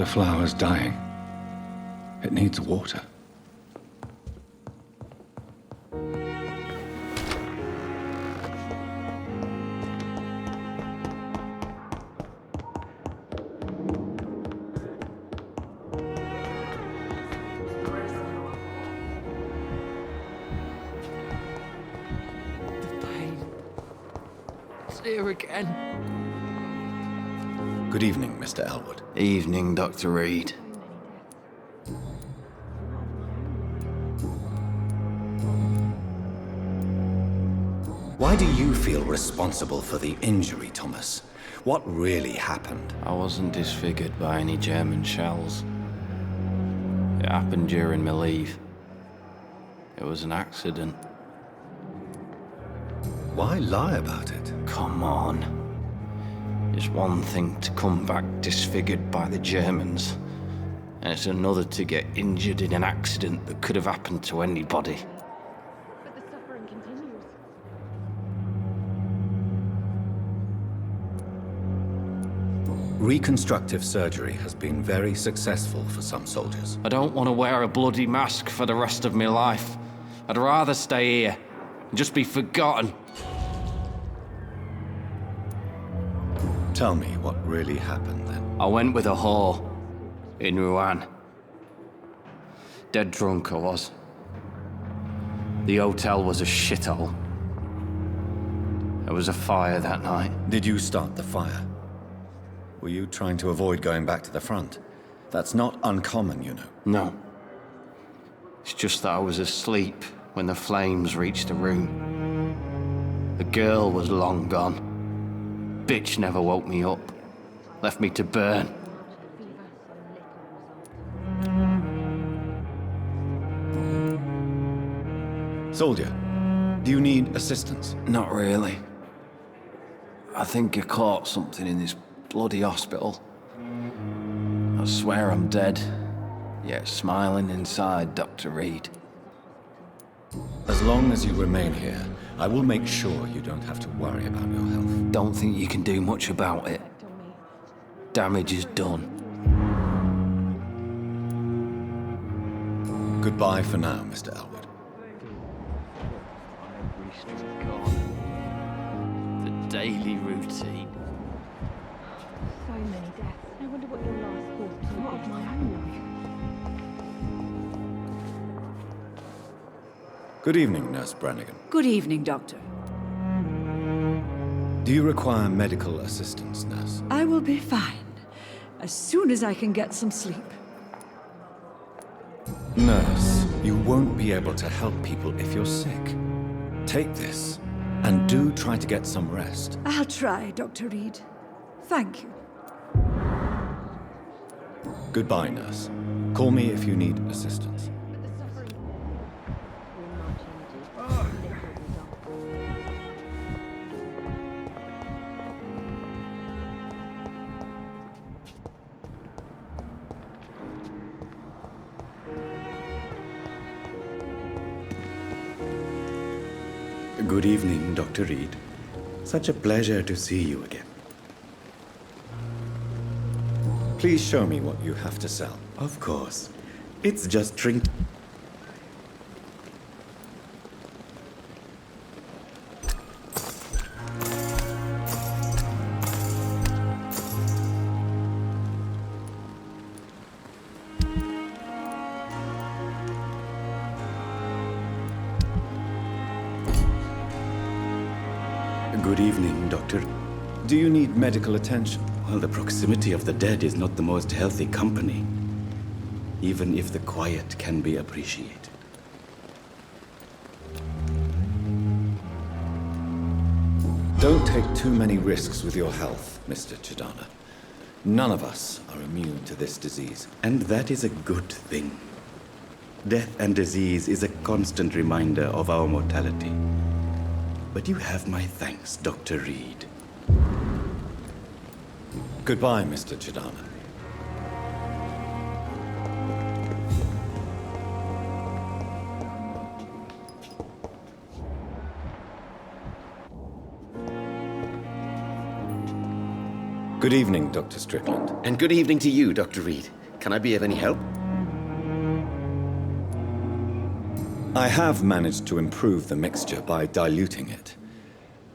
The flower's dying. It needs water. Here again. Good evening, Mr. Elwood. Evening, Dr. Reed. Why do you feel responsible for the injury, Thomas? What really happened? I wasn't disfigured by any German shells. It happened during my leave. It was an accident. Why lie about it? Come on. It's one thing to come back disfigured by the Germans, and it's another to get injured in an accident that could have happened to anybody. But the suffering continues. Reconstructive surgery has been very successful for some soldiers. I don't want to wear a bloody mask for the rest of my life. I'd rather stay here and just be forgotten. Tell me what really happened then. I went with a whore in Rouen. Dead drunk I was. The hotel was a shithole. There was a fire that night. Did you start the fire? Were you trying to avoid going back to the front? That's not uncommon, you know. No. It's just that I was asleep when the flames reached the room. The girl was long gone. Bitch never woke me up. Left me to burn. Soldier, do you need assistance? Not really. I think I caught something in this bloody hospital. I swear I'm dead, yet smiling inside, Dr. Reed. As long as you remain here, I will make sure you don't have to worry about your health. Don't think you can do much about it. Damage is done. Goodbye for now, Mr. Elwood. The daily routine. So many deaths. I wonder what your last thought was. What of my own life? Good evening, Nurse Brannigan. Good evening, Doctor. Do you require medical assistance, Nurse? I will be fine, as soon as I can get some sleep. Nurse, you won't be able to help people if you're sick. Take this, and do try to get some rest. I'll try, Dr. Reed. Thank you. Goodbye, Nurse. Call me if you need assistance. Good evening, Dr. Reed. Such a pleasure to see you again. Please show me what you have to sell. Of course. It's just drink. Good evening, Doctor. Do you need medical attention? Well, the proximity of the dead is not the most healthy company, even if the quiet can be appreciated. Don't take too many risks with your health, Mr. Chidana. None of us are immune to this disease. And that is a good thing. Death and disease is a constant reminder of our mortality. But you have my thanks, Dr. Reed. Goodbye, Mr. Chidana. Good evening, Dr. Strickland. And good evening to you, Dr. Reed. Can I be of any help? I have managed to improve the mixture by diluting it.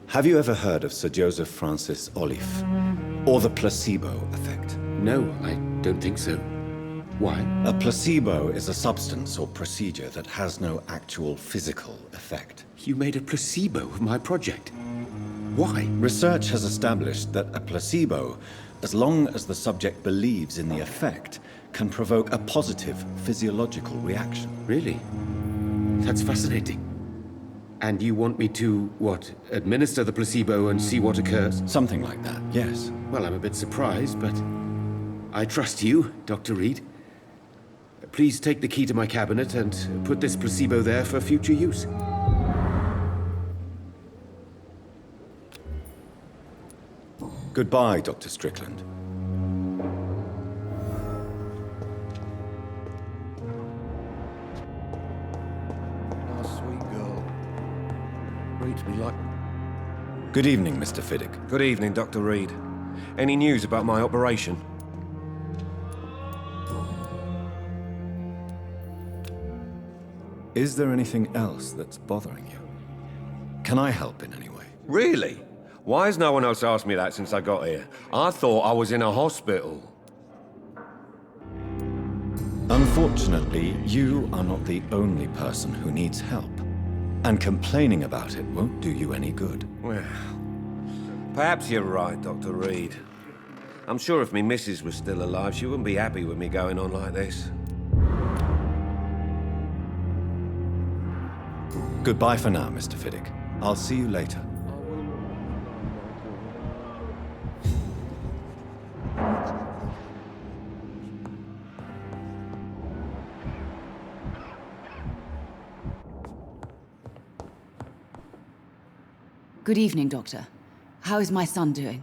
Have you ever heard of Sir Joseph Francis Olive, or the placebo effect? No, I don't think so. Why? A placebo is a substance or procedure that has no actual physical effect. You made a placebo of my project. Why? Research has established that a placebo, as long as the subject believes in the effect, can provoke a positive physiological reaction. Really? That's fascinating. And you want me to, what, administer the placebo and see what occurs? Something like that, yes. Well, I'm a bit surprised, but I trust you, Dr. Reed. Please take the key to my cabinet and put this placebo there for future use. Goodbye, Dr. Strickland. Nice, sweet girl. Reads me like... Good evening, Mr. Fiddick. Good evening, Dr. Reed. Any news about my operation? Is there anything else that's bothering you? Can I help in any way? Really? Why has no one else asked me that since I got here? I thought I was in a hospital. Unfortunately, you are not the only person who needs help. And complaining about it won't do you any good. Well, perhaps you're right, Dr. Reed. I'm sure if me missus was still alive, she wouldn't be happy with me going on like this. Goodbye for now, Mr. Fiddick. I'll see you later. Good evening, Doctor. How is my son doing?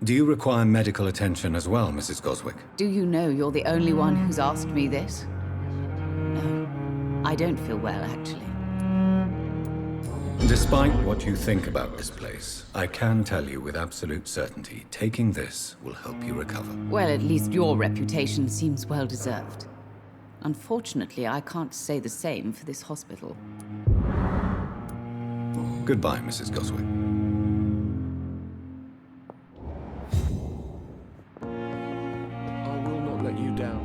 Do you require medical attention as well, Mrs. Goswick? Do you know you're the only one who's asked me this? No, I don't feel well, actually. Despite what you think about this place, I can tell you with absolute certainty, taking this will help you recover. Well, at least your reputation seems well deserved. Unfortunately, I can't say the same for this hospital. Goodbye, Mrs. Goswick. I will not let you down,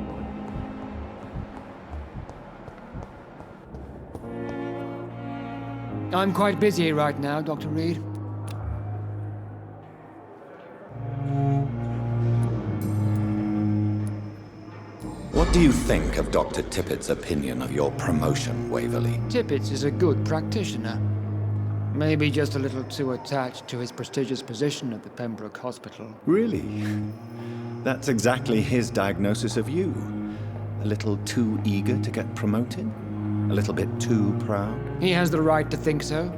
Mike. I'm quite busy right now, Dr. Reed. What do you think of Dr. Tippett's opinion of your promotion, Waverley? Tippett is a good practitioner. Maybe just a little too attached to his prestigious position at the Pembroke Hospital. Really? That's exactly his diagnosis of you. A little too eager to get promoted? A little bit too proud? He has the right to think so.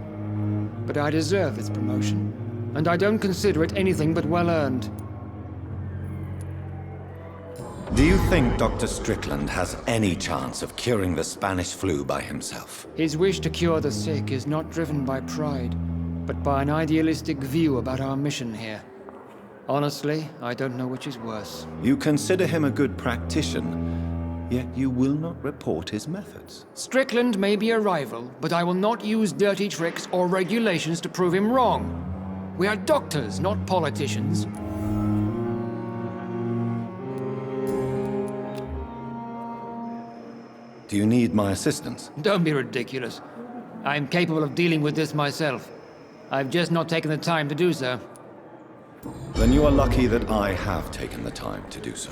But I deserve this promotion. And I don't consider it anything but well-earned. Do you think Dr. Strickland has any chance of curing the Spanish flu by himself? His wish to cure the sick is not driven by pride, but by an idealistic view about our mission here. Honestly, I don't know which is worse. You consider him a good practitioner, yet you will not report his methods. Strickland may be a rival, but I will not use dirty tricks or regulations to prove him wrong. We are doctors, not politicians. Do you need my assistance? Don't be ridiculous. I'm capable of dealing with this myself. I've just not taken the time to do so. Then you are lucky that I have taken the time to do so.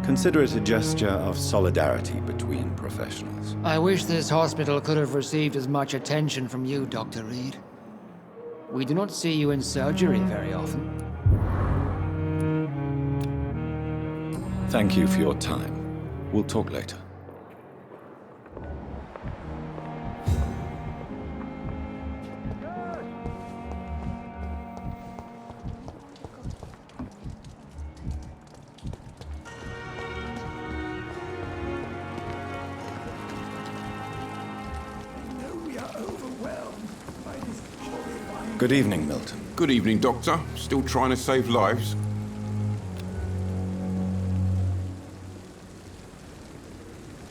Consider it a gesture of solidarity between professionals. I wish this hospital could have received as much attention from you, Dr. Reed. We do not see you in surgery very often. Thank you for your time. We'll talk later. We are overwhelmed by this horrifying Good evening, Milton. Good evening, Doctor. Still trying to save lives?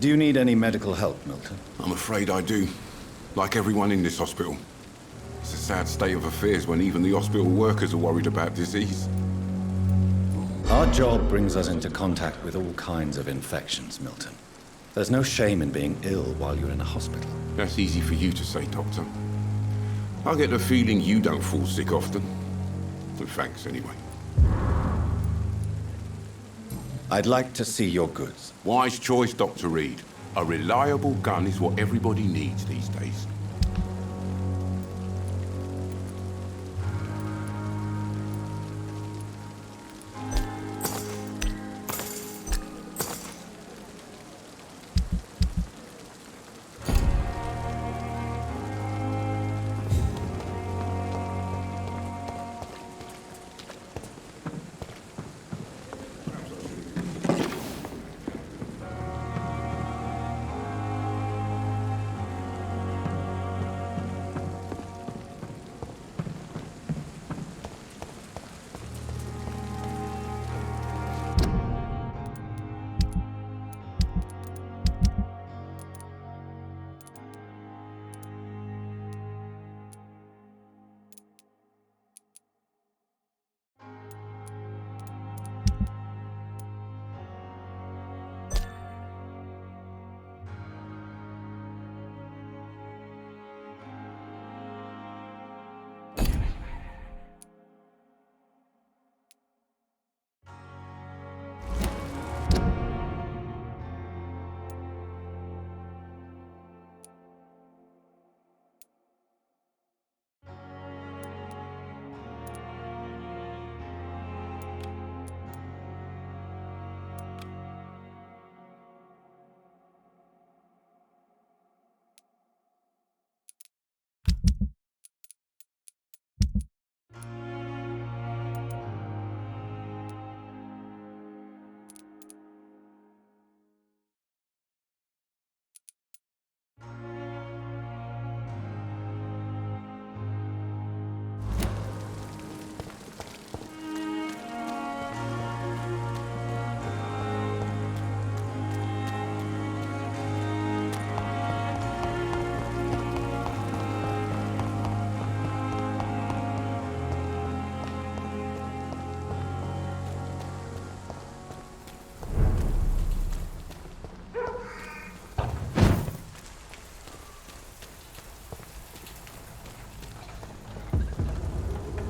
Do you need any medical help, Milton? I'm afraid I do. Like everyone in this hospital. It's a sad state of affairs when even the hospital workers are worried about disease. Our job brings us into contact with all kinds of infections, Milton. There's no shame in being ill while you're in a hospital. That's easy for you to say, Doctor. I get the feeling you don't fall sick often. But thanks, anyway. I'd like to see your goods. Wise choice, Dr. Reed. A reliable gun is what everybody needs these days.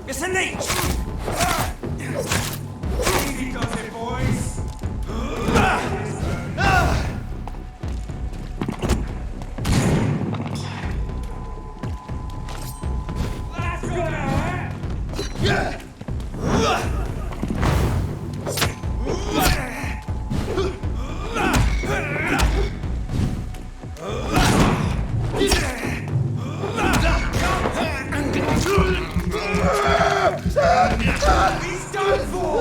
It's a niche! Easy does it, boys! Let's go! Yeah! He's done for!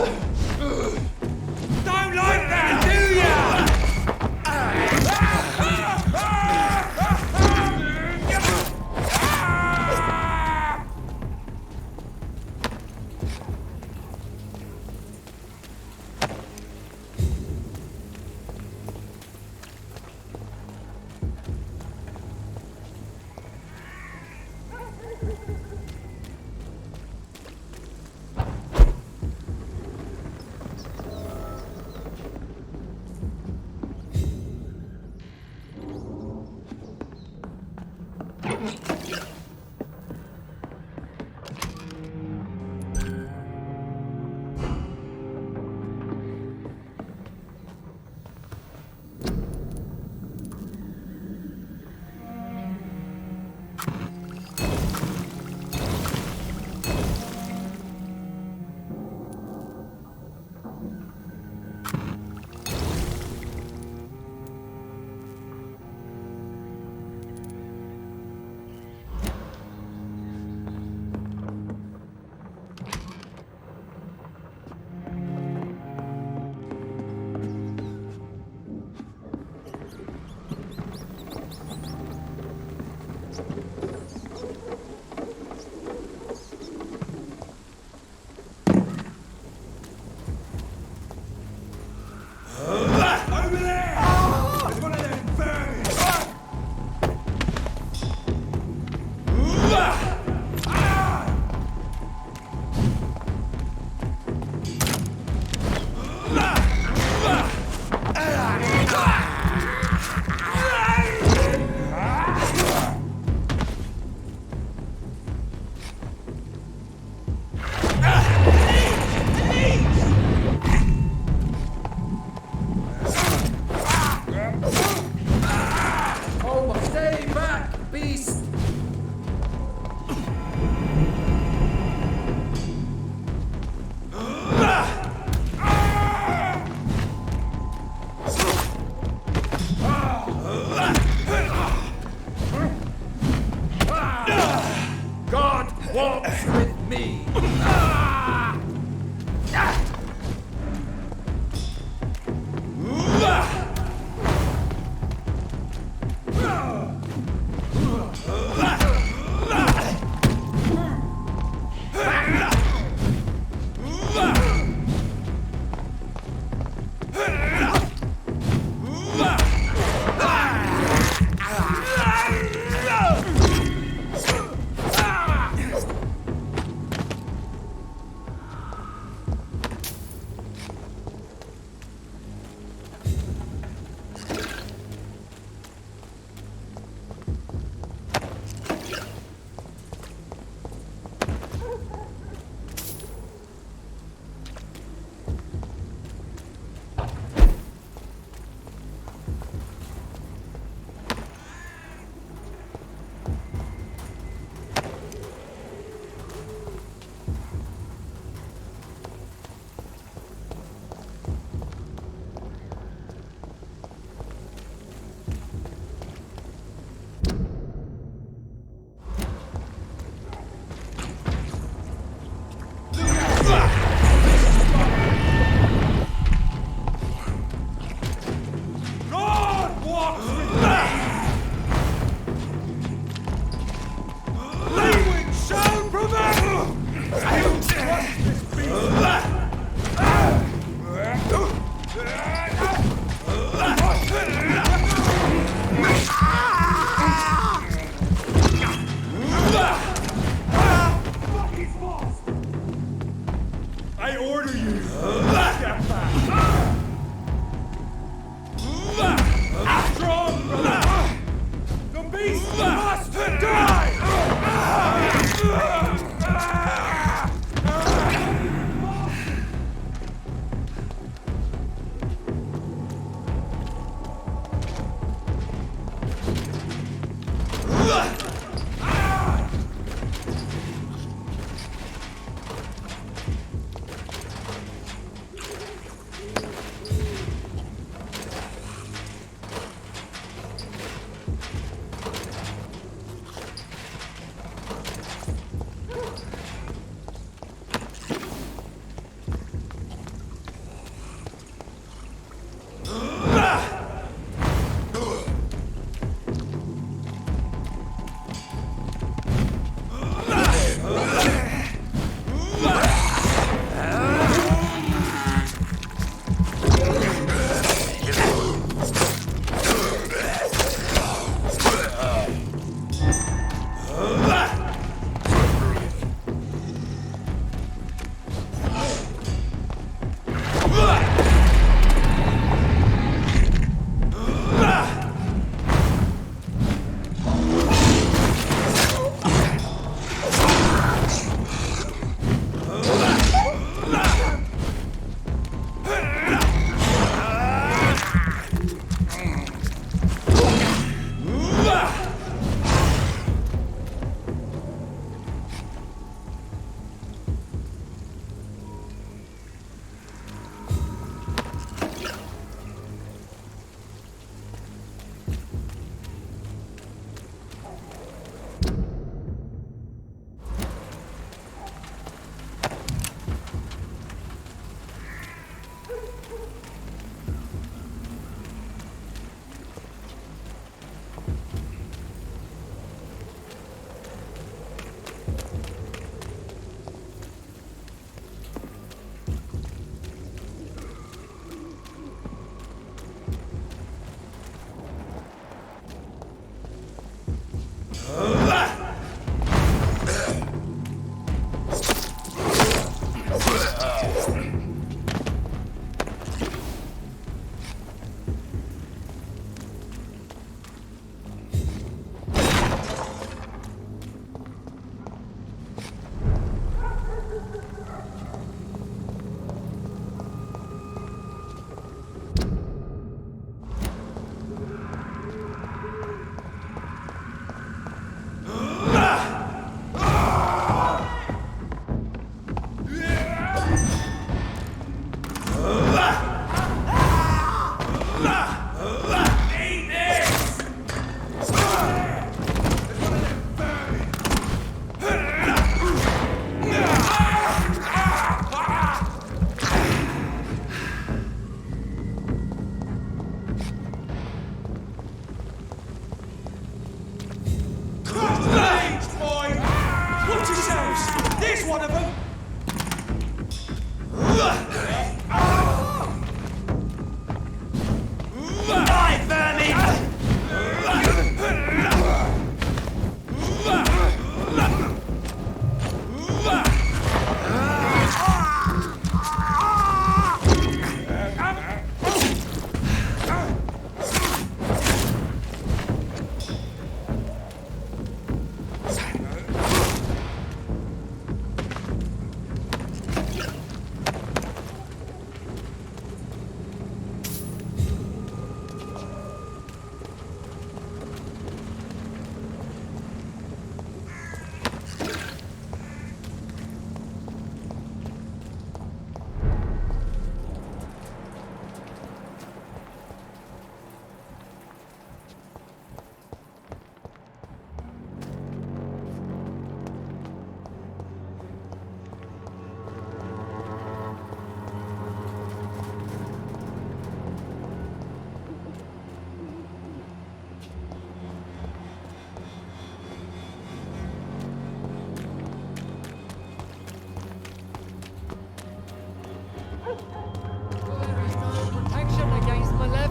God walks with me! Language shall prevail! I don't trust this beast! I order you to step back! Strong, brother! The beast must die!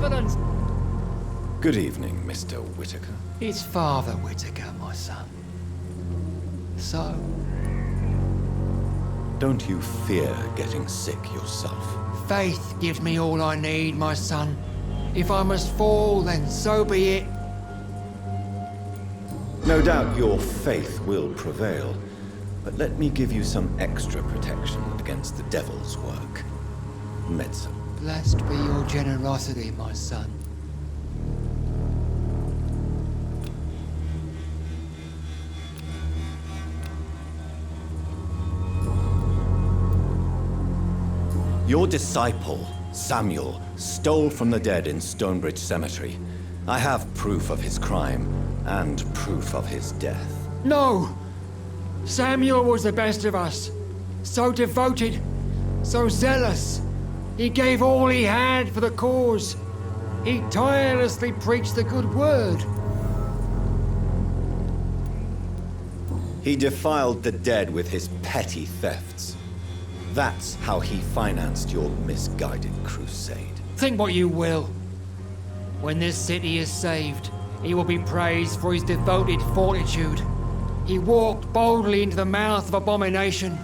confidence. Good evening, Mr. Whitaker. It's Father Whitaker, my son. So? Don't you fear getting sick yourself? Faith gives me all I need, my son. If I must fall, then so be it. No doubt your faith will prevail, but let me give you some extra protection against the devil's work. Medicine. Blessed be your generosity, my son. Your disciple, Samuel, stole from the dead in Stonebridge Cemetery. I have proof of his crime and proof of his death. No! Samuel was the best of us. So devoted, so zealous. He gave all he had for the cause. He tirelessly preached the good word. He defiled the dead with his petty thefts. That's how he financed your misguided crusade. Think what you will. When this city is saved, he will be praised for his devoted fortitude. He walked boldly into the mouth of abomination.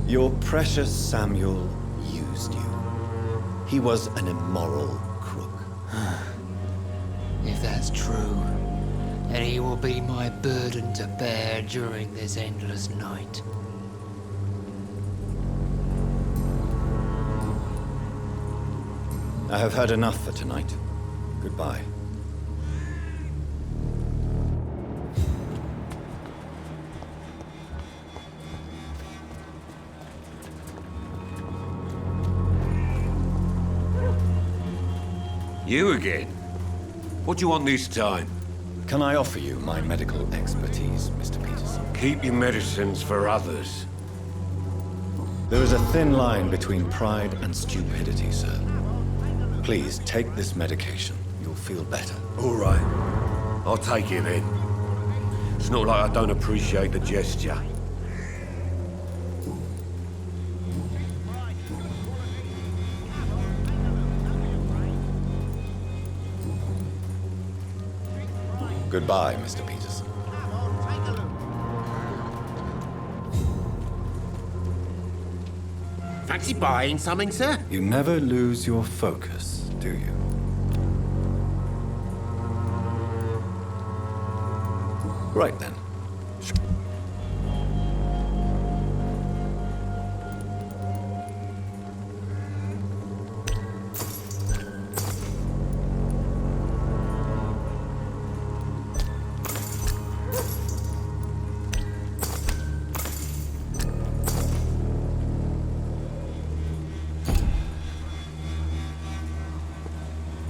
Your precious Samuel used you. He was an immoral crook. If that's true, then he will be my burden to bear during this endless night. I have heard enough for tonight. Goodbye. You again? What do you want this time? Can I offer you my medical expertise, Mr. Peterson? Keep your medicines for others. There is a thin line between pride and stupidity, sir. Please take this medication. You'll feel better. All right. I'll take it then. It's not like I don't appreciate the gesture. Goodbye, Mr. Peterson. Fancy buying something, sir? You never lose your focus, do you? Right then.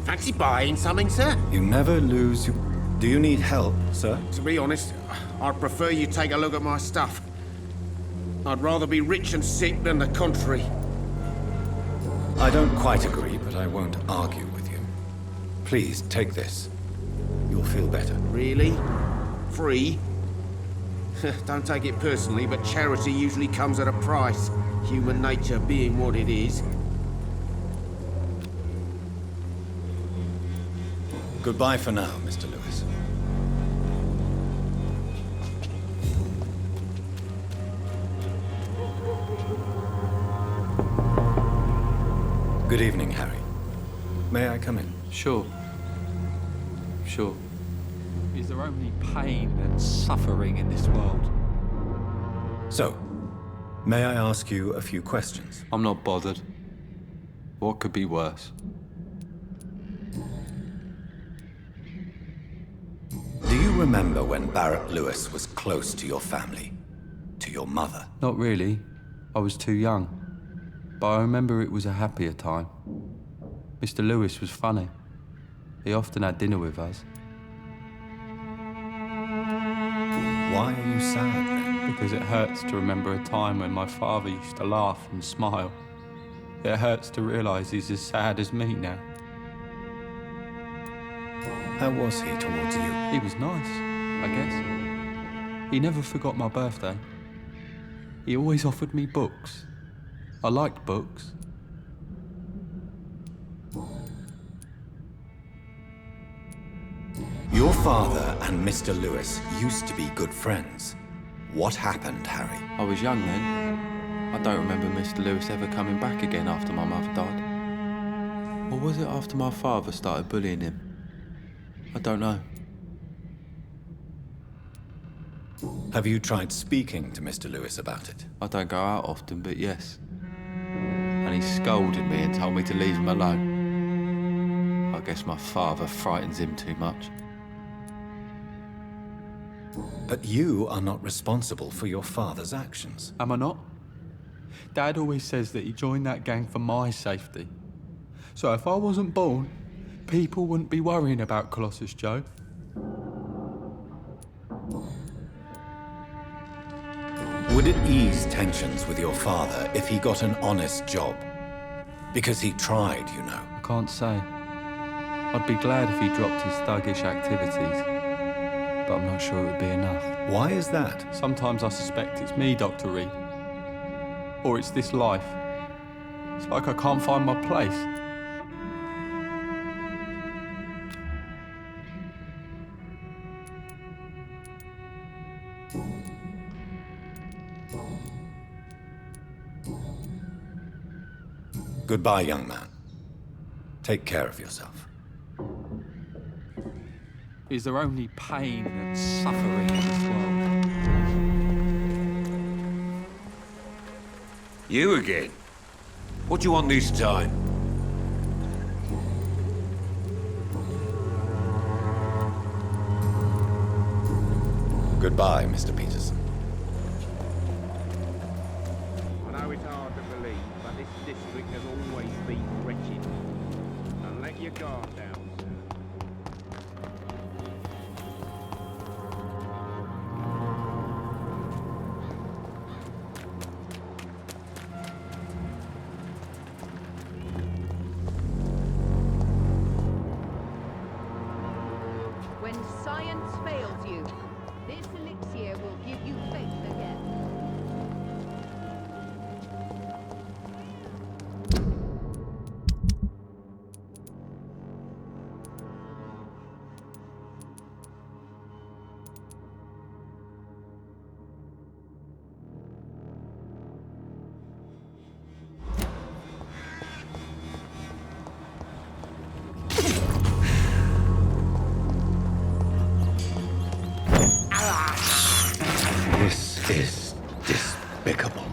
Fancy buying something, sir? You never lose your... Do you need help, sir? To be honest, I'd prefer you take a look at my stuff. I'd rather be rich and sick than the contrary. I don't quite agree, but I won't argue with you. Please, take this. You'll feel better. Really? Free? Don't take it personally, but charity usually comes at a price. Human nature being what it is. Goodbye for now, Mr. Lewis. Good evening, Harry. May I come in? Sure. Sure. Is there only pain and suffering in this world? So, may I ask you a few questions? I'm not bothered. What could be worse? Do you remember when Barrett Lewis was close to your family? To your mother? Not really. I was too young. But I remember it was a happier time. Mr. Lewis was funny. He often had dinner with us. Why are you sad then? Because it hurts to remember a time when my father used to laugh and smile. It hurts to realise he's as sad as me now. How was he towards you? He was nice, I guess. He never forgot my birthday. He always offered me books. I liked books. Your father and Mr. Lewis used to be good friends. What happened, Harry? I was young then. I don't remember Mr. Lewis ever coming back again after my mother died. Or was it after my father started bullying him? I don't know. Have you tried speaking to Mr. Lewis about it? I don't go out often, but yes. And he scolded me and told me to leave him alone. I guess my father frightens him too much. But you are not responsible for your father's actions. Am I not? Dad always says that he joined that gang for my safety. So if I wasn't born, people wouldn't be worrying about Colossus Joe. Would it ease tensions with your father if he got an honest job? Because he tried, you know. I can't say. I'd be glad if he dropped his thuggish activities, but I'm not sure it would be enough. Why is that? Sometimes I suspect it's me, Dr. Reed. Or it's this life. It's like I can't find my place. Goodbye, young man. Take care of yourself. Is there only pain and suffering in this world? You again? What do you want this time? Goodbye, Mr. Peterson. I know it's hard to believe, but this district has always been wretched. And let your guard down, sir. When science fails you, this elixir will give you faith again. This is despicable.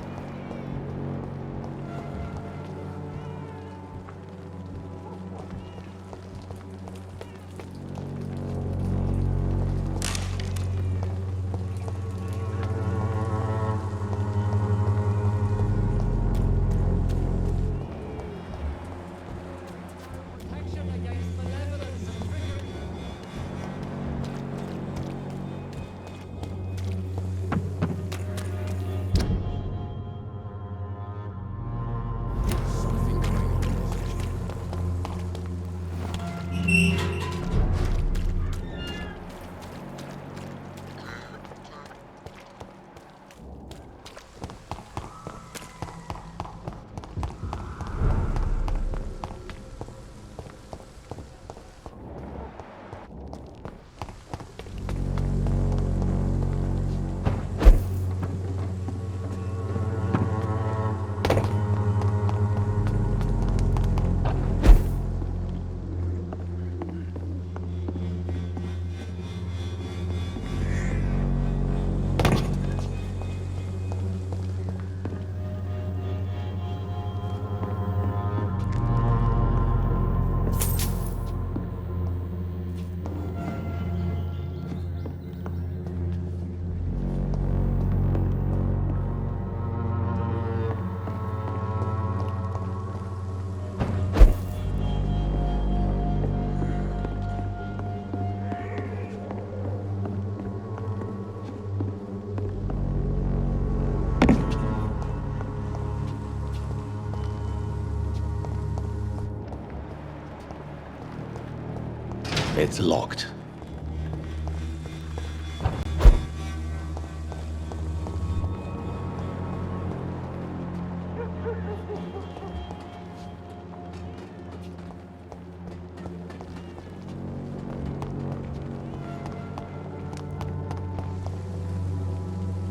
It's locked.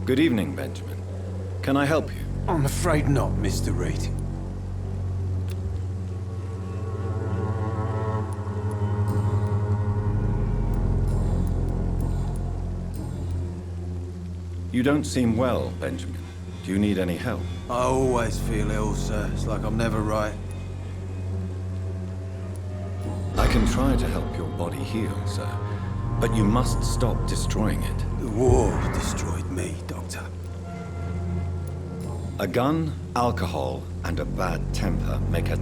Good evening, Benjamin. Can I help you? I'm afraid not, Mr. Reed. You don't seem well, Benjamin. Do you need any help? I always feel ill, sir. It's like I'm never right. I can try to help your body heal, sir. But you must stop destroying it. The war destroyed me, Doctor. A gun, alcohol, and a bad temper make a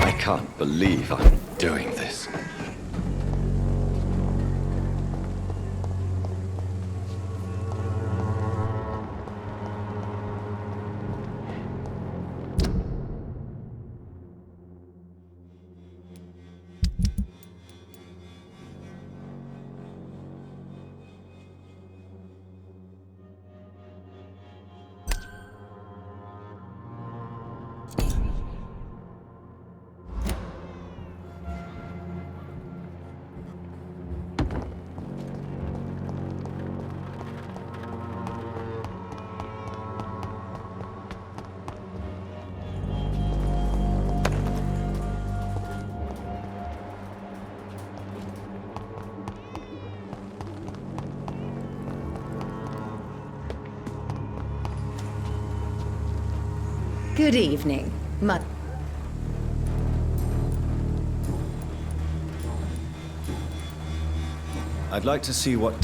I can't believe I'm doing this. Good evening, I'd like to see what...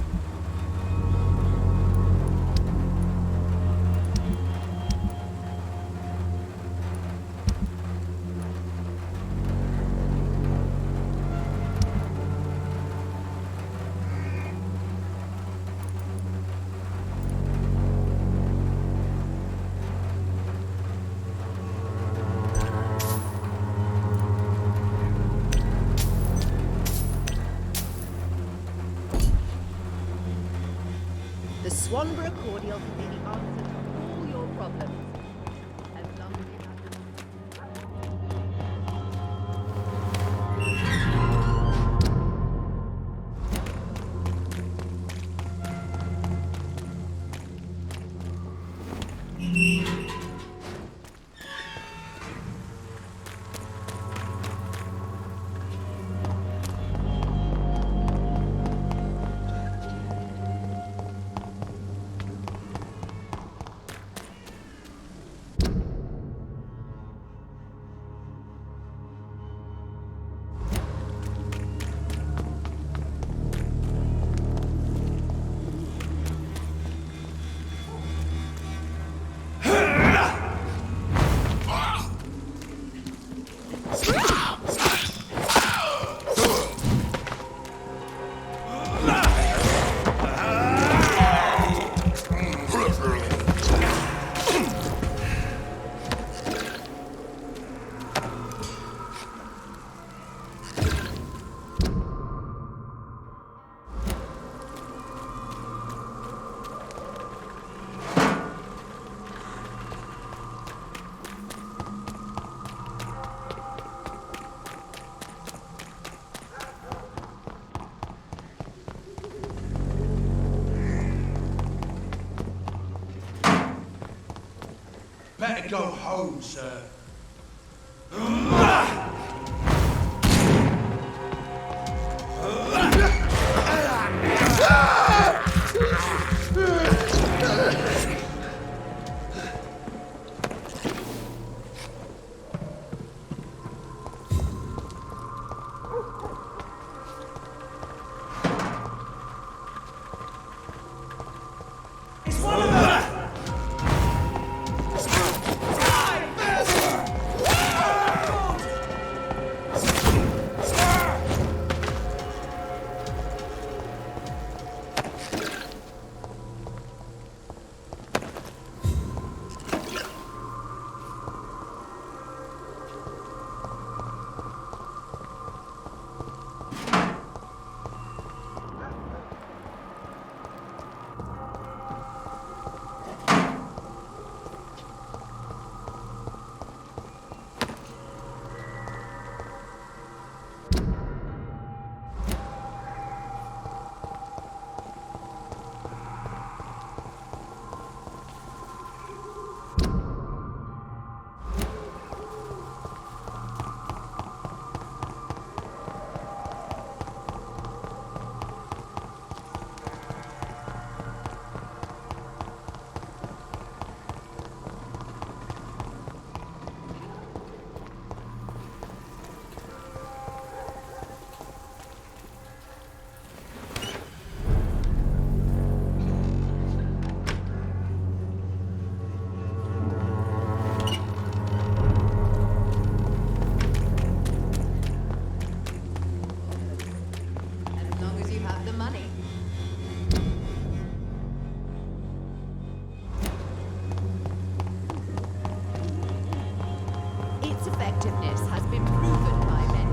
The Swanborough cordial can be the answer to all your problems. As long as you Better go home, sir. have the money. Its effectiveness has been proven by many.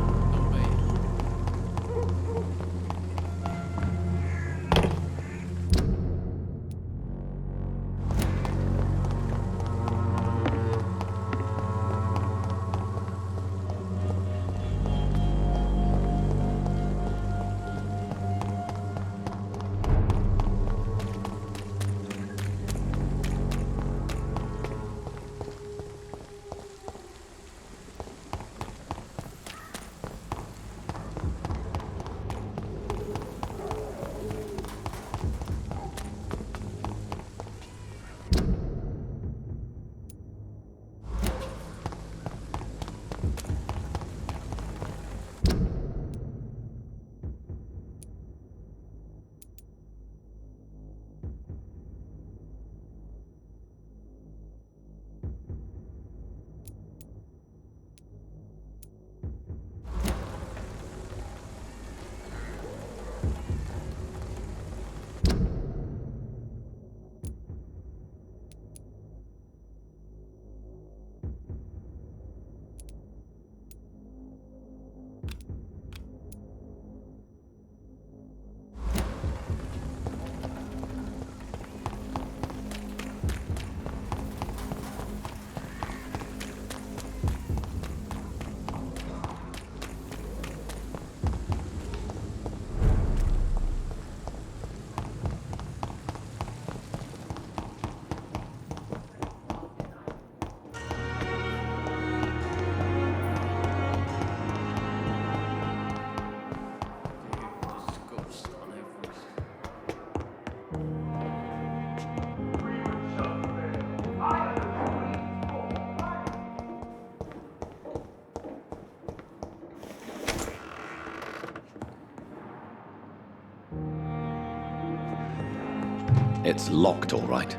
It's locked, all right.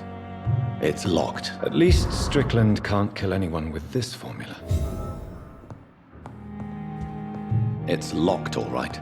It's locked. At least Strickland can't kill anyone with this formula. It's locked, all right.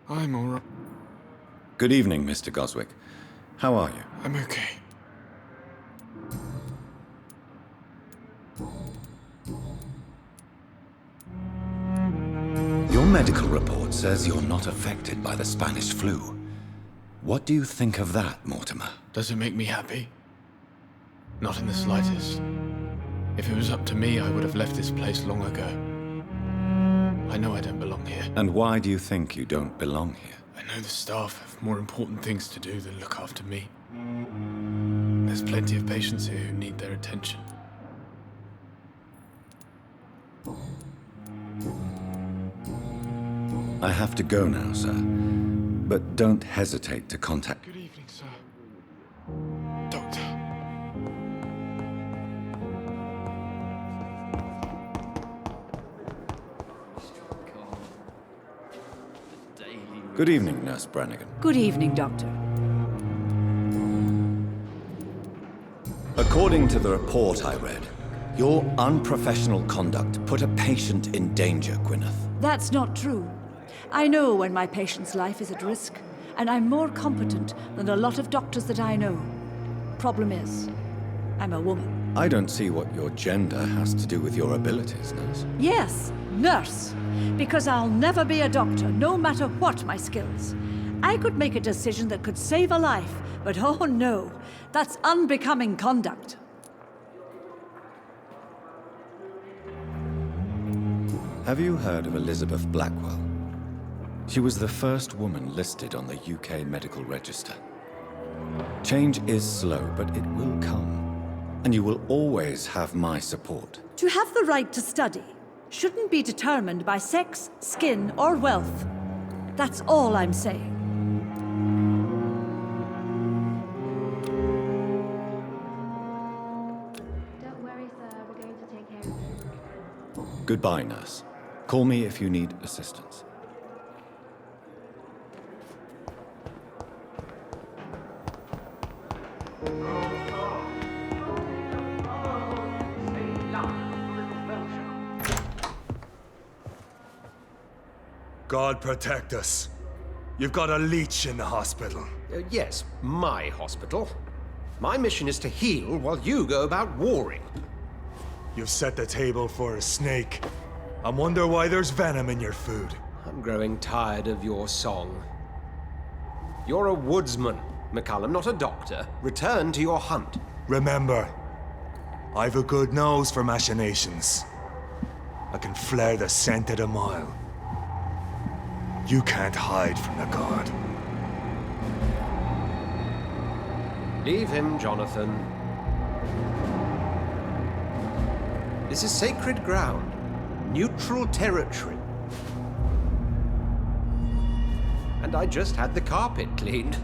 I'm all right. Good evening, Mr. Goswick. How are you? I'm okay. Your medical report says you're not affected by the Spanish flu. What do you think of that, Mortimer? Does it make me happy? Not in the slightest. If it was up to me, I would have left this place long ago. I know I don't belong here. And why do you think you don't belong here? I know the staff have more important things to do than look after me. There's plenty of patients here who need their attention. I have to go now, sir. But don't hesitate to contact... Good evening, sir. Doctor. Good evening, Nurse Brannigan. Good evening, Doctor. According to the report I read, your unprofessional conduct put a patient in danger, Gwyneth. That's not true. I know when my patient's life is at risk, and I'm more competent than a lot of doctors that I know. Problem is, I'm a woman. I don't see what your gender has to do with your abilities, nurse. Yes, nurse. Because I'll never be a doctor, no matter what my skills. I could make a decision that could save a life, but oh no, that's unbecoming conduct. Have you heard of Elizabeth Blackwell? She was the first woman listed on the UK medical register. Change is slow, but it will come. And you will always have my support. To have the right to study shouldn't be determined by sex, skin, or wealth. That's all I'm saying. Don't worry, sir. We're going to take care of it. Goodbye, nurse. Call me if you need assistance. God protect us. You've got a leech in the hospital. Yes, my hospital. My mission is to heal while you go about warring. You've set the table for a snake. I wonder why there's venom in your food. I'm growing tired of your song. You're a woodsman, McCallum, not a doctor. Return to your hunt. Remember, I've a good nose for machinations. I can flare the scent at a mile. You can't hide from the God. Leave him, Jonathan. This is sacred ground. Neutral territory. And I just had the carpet cleaned.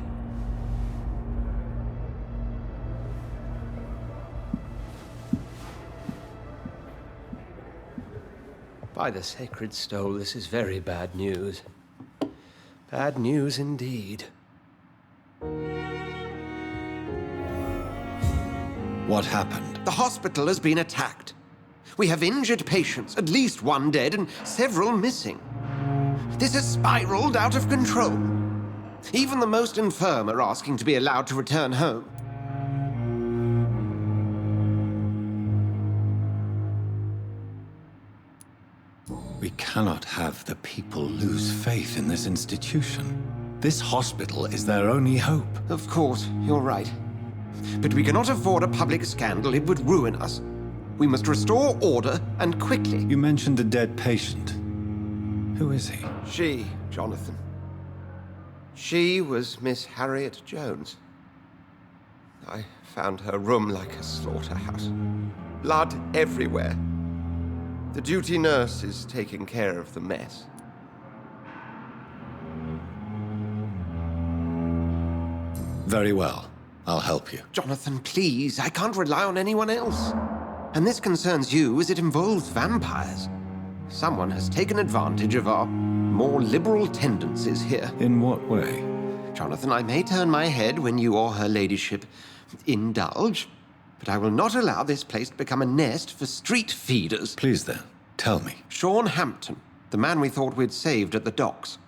By the sacred stole, this is very bad news. Bad news indeed. What happened? The hospital has been attacked. We have injured patients, at least one dead and several missing. This has spiraled out of control. Even the most infirm are asking to be allowed to return home. We cannot have the people lose faith in this institution. This hospital is their only hope. Of course, you're right. But we cannot afford a public scandal. It would ruin us. We must restore order, and quickly. You mentioned a dead patient. Who is he? She, Jonathan. She was Miss Harriet Jones. I found her room like a slaughterhouse. Blood everywhere. The duty nurse is taking care of the mess. Very well. I'll help you. Jonathan, please. I can't rely on anyone else. And this concerns you as it involves vampires. Someone has taken advantage of our more liberal tendencies here. In what way? Jonathan, I may turn my head when you or her ladyship indulge, but I will not allow this place to become a nest for street feeders. Please then, tell me. Sean Hampton, the man we thought we'd saved at the docks.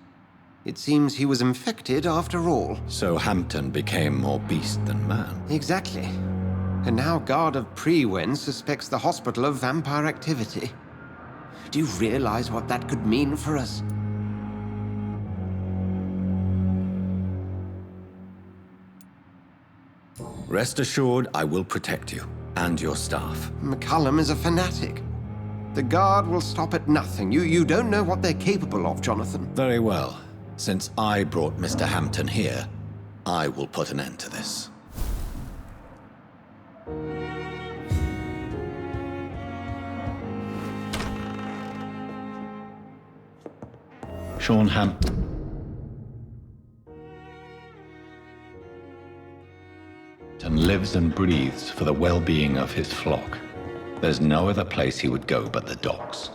It seems he was infected after all. So Hampton became more beast than man. Exactly. And now Guard of Prewen suspects the hospital of vampire activity. Do you realize what that could mean for us? Rest assured, I will protect you and your staff. McCallum is a fanatic. The Guard will stop at nothing. You don't know what they're capable of, Jonathan. Very well. Since I brought Mr. Hampton here, I will put an end to this. Sean Hampton lives and breathes for the well-being of his flock. There's no other place he would go but the docks.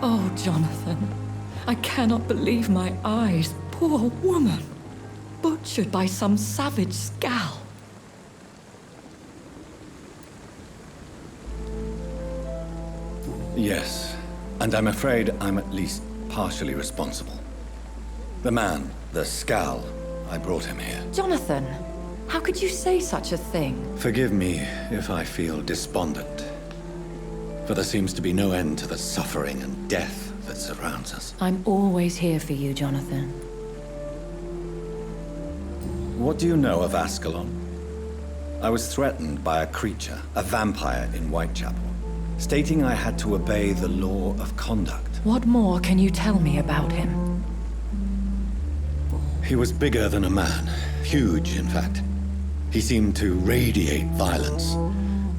Oh, Jonathan, I cannot believe my eyes. Poor woman, butchered by some savage scowl. Yes, and I'm afraid I'm at least partially responsible. The man, the scowl, I brought him here. Jonathan, how could you say such a thing? Forgive me if I feel despondent, for there seems to be no end to the suffering and death that surrounds us. I'm always here for you, Jonathan. What do you know of Ascalon? I was threatened by a creature, a vampire in Whitechapel, stating I had to obey the law of conduct. What more can you tell me about him? He was bigger than a man. Huge, in fact. He seemed to radiate violence.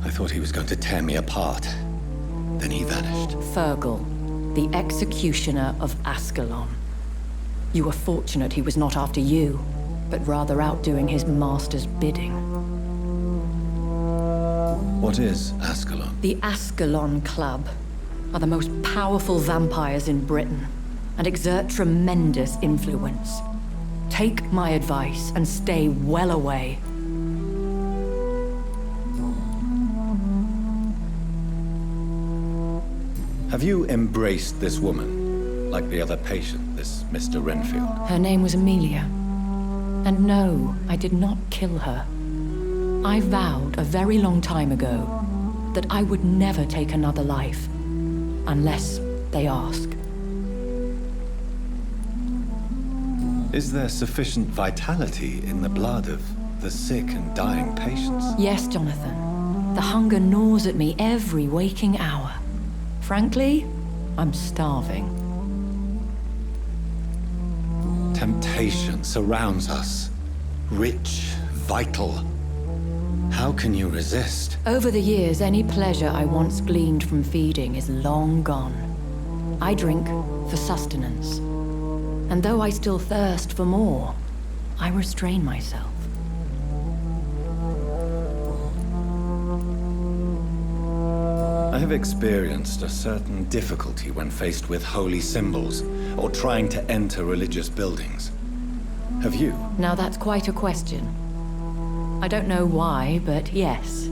I thought he was going to tear me apart. Then he vanished. Fergal, the executioner of Ascalon. You were fortunate he was not after you, but rather out doing his master's bidding. What is Ascalon? The Ascalon Club are the most powerful vampires in Britain and exert tremendous influence. Take my advice and stay well away. Have you embraced this woman, like the other patient, this Mr. Renfield? Her name was Amelia. And no, I did not kill her. I vowed a very long time ago that I would never take another life, unless they ask. Is there sufficient vitality in the blood of the sick and dying patients? Yes, Jonathan. The hunger gnaws at me every waking hour. Frankly, I'm starving. Temptation surrounds us. Rich, vital. How can you resist? Over the years, any pleasure I once gleaned from feeding is long gone. I drink for sustenance. And though I still thirst for more, I restrain myself. I have experienced a certain difficulty when faced with holy symbols or trying to enter religious buildings. Have you? Now that's quite a question. I don't know why, but yes,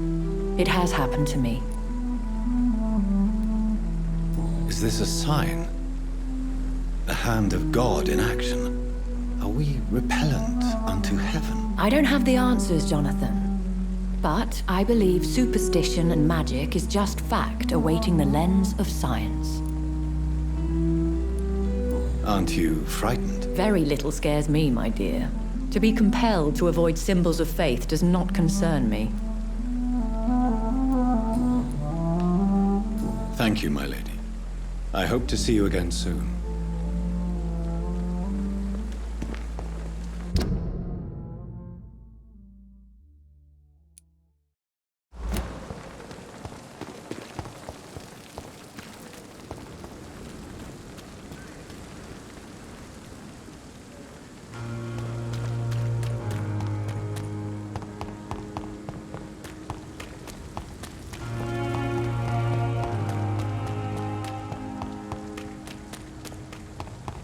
it has happened to me. Is this a sign? The hand of God in action? Are we repellent unto heaven? I don't have the answers, Jonathan. But I believe superstition and magic is just fact awaiting the lens of science. Aren't you frightened? Very little scares me, my dear. To be compelled to avoid symbols of faith does not concern me. Thank you, my lady. I hope to see you again soon.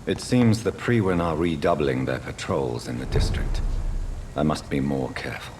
It seems the Priwen are redoubling their patrols in the district. I must be more careful.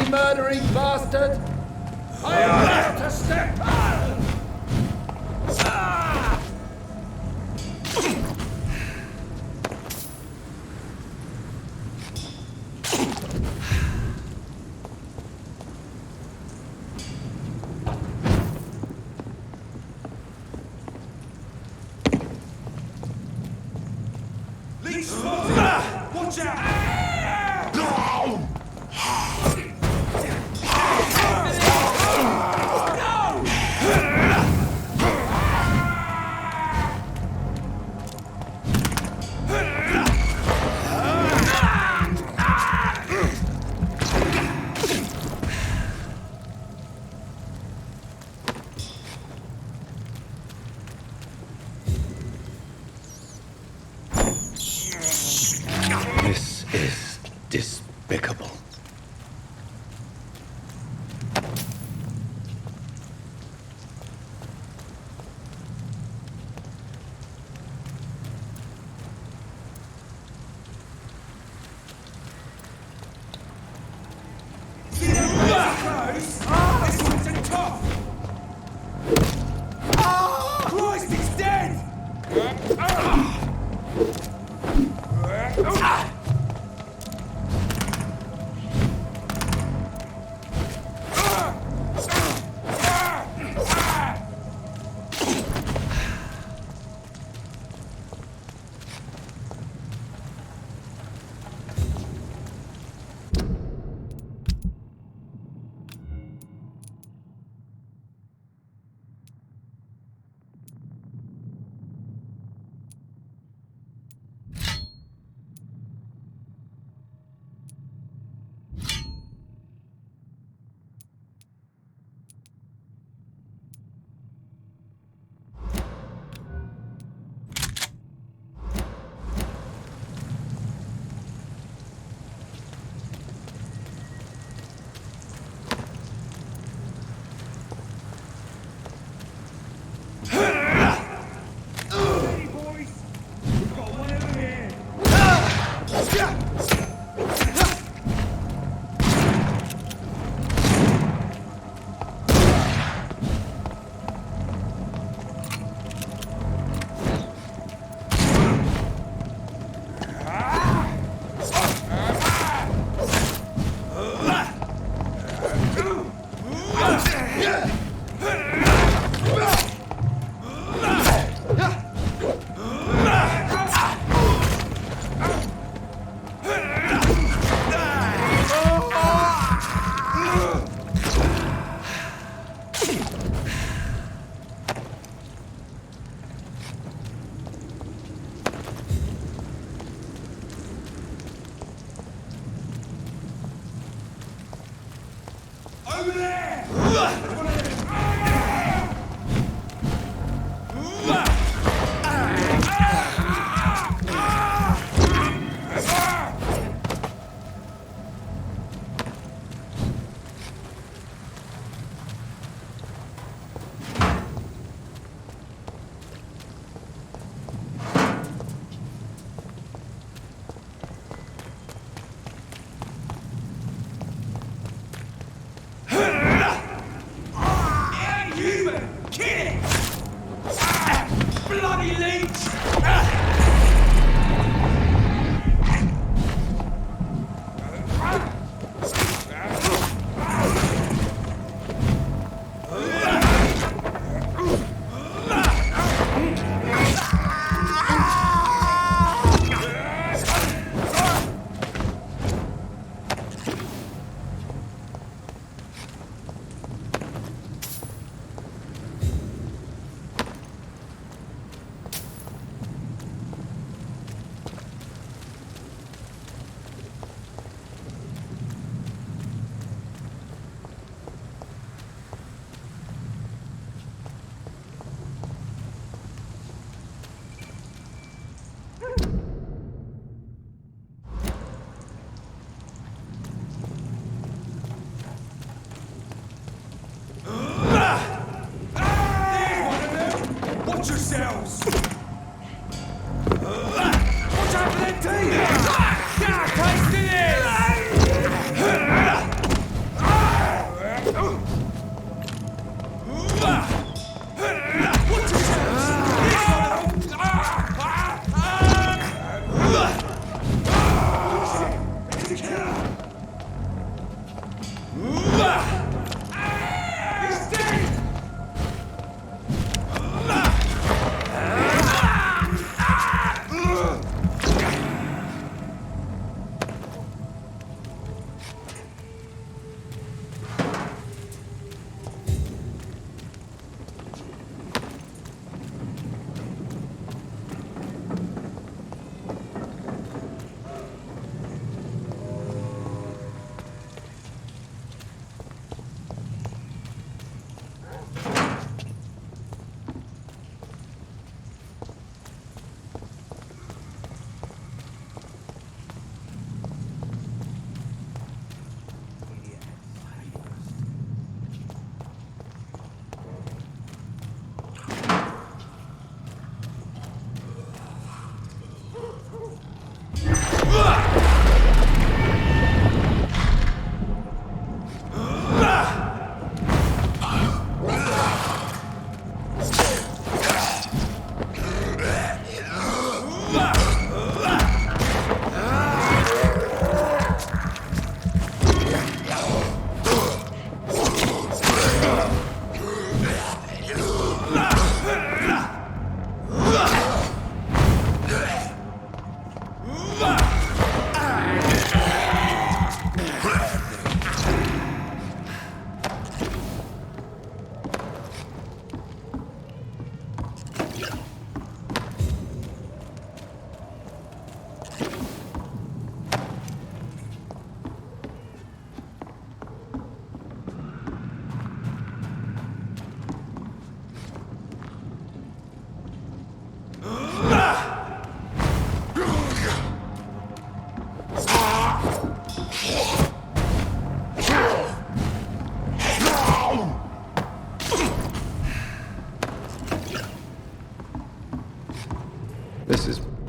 bloody murdering bastard! I have to step back! Watch out! This is despicable. This one's a tough! Christ, he's dead! Over there!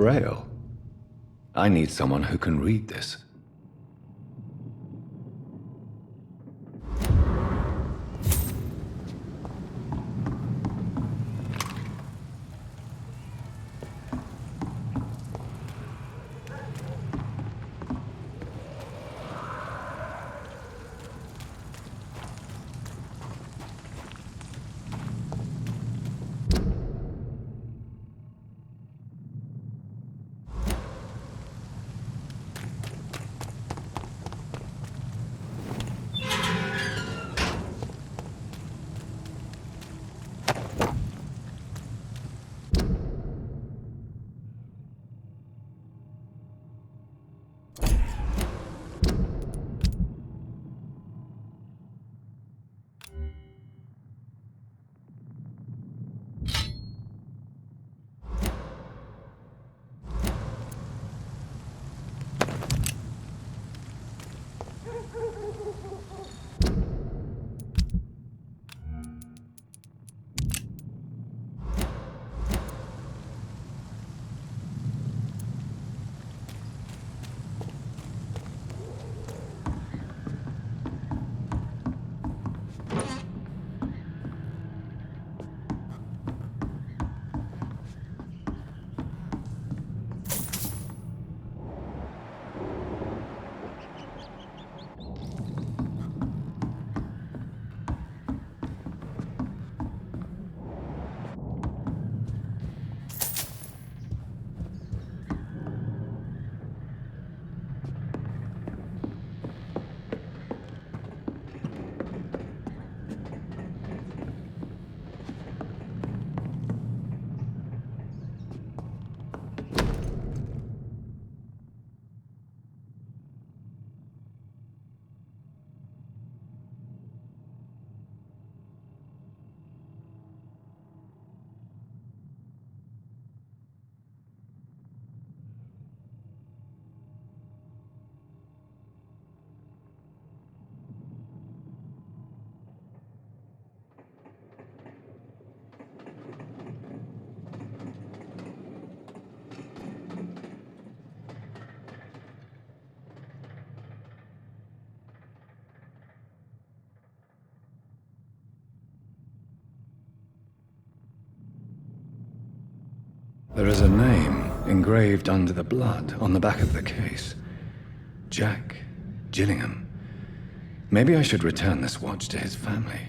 Braille. I need someone who can read this. There is a name engraved under the blood on the back of the case. Jack Gillingham. Maybe I should return this watch to his family.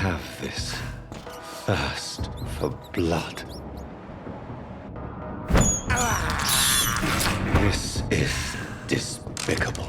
have this thirst for blood. This is despicable.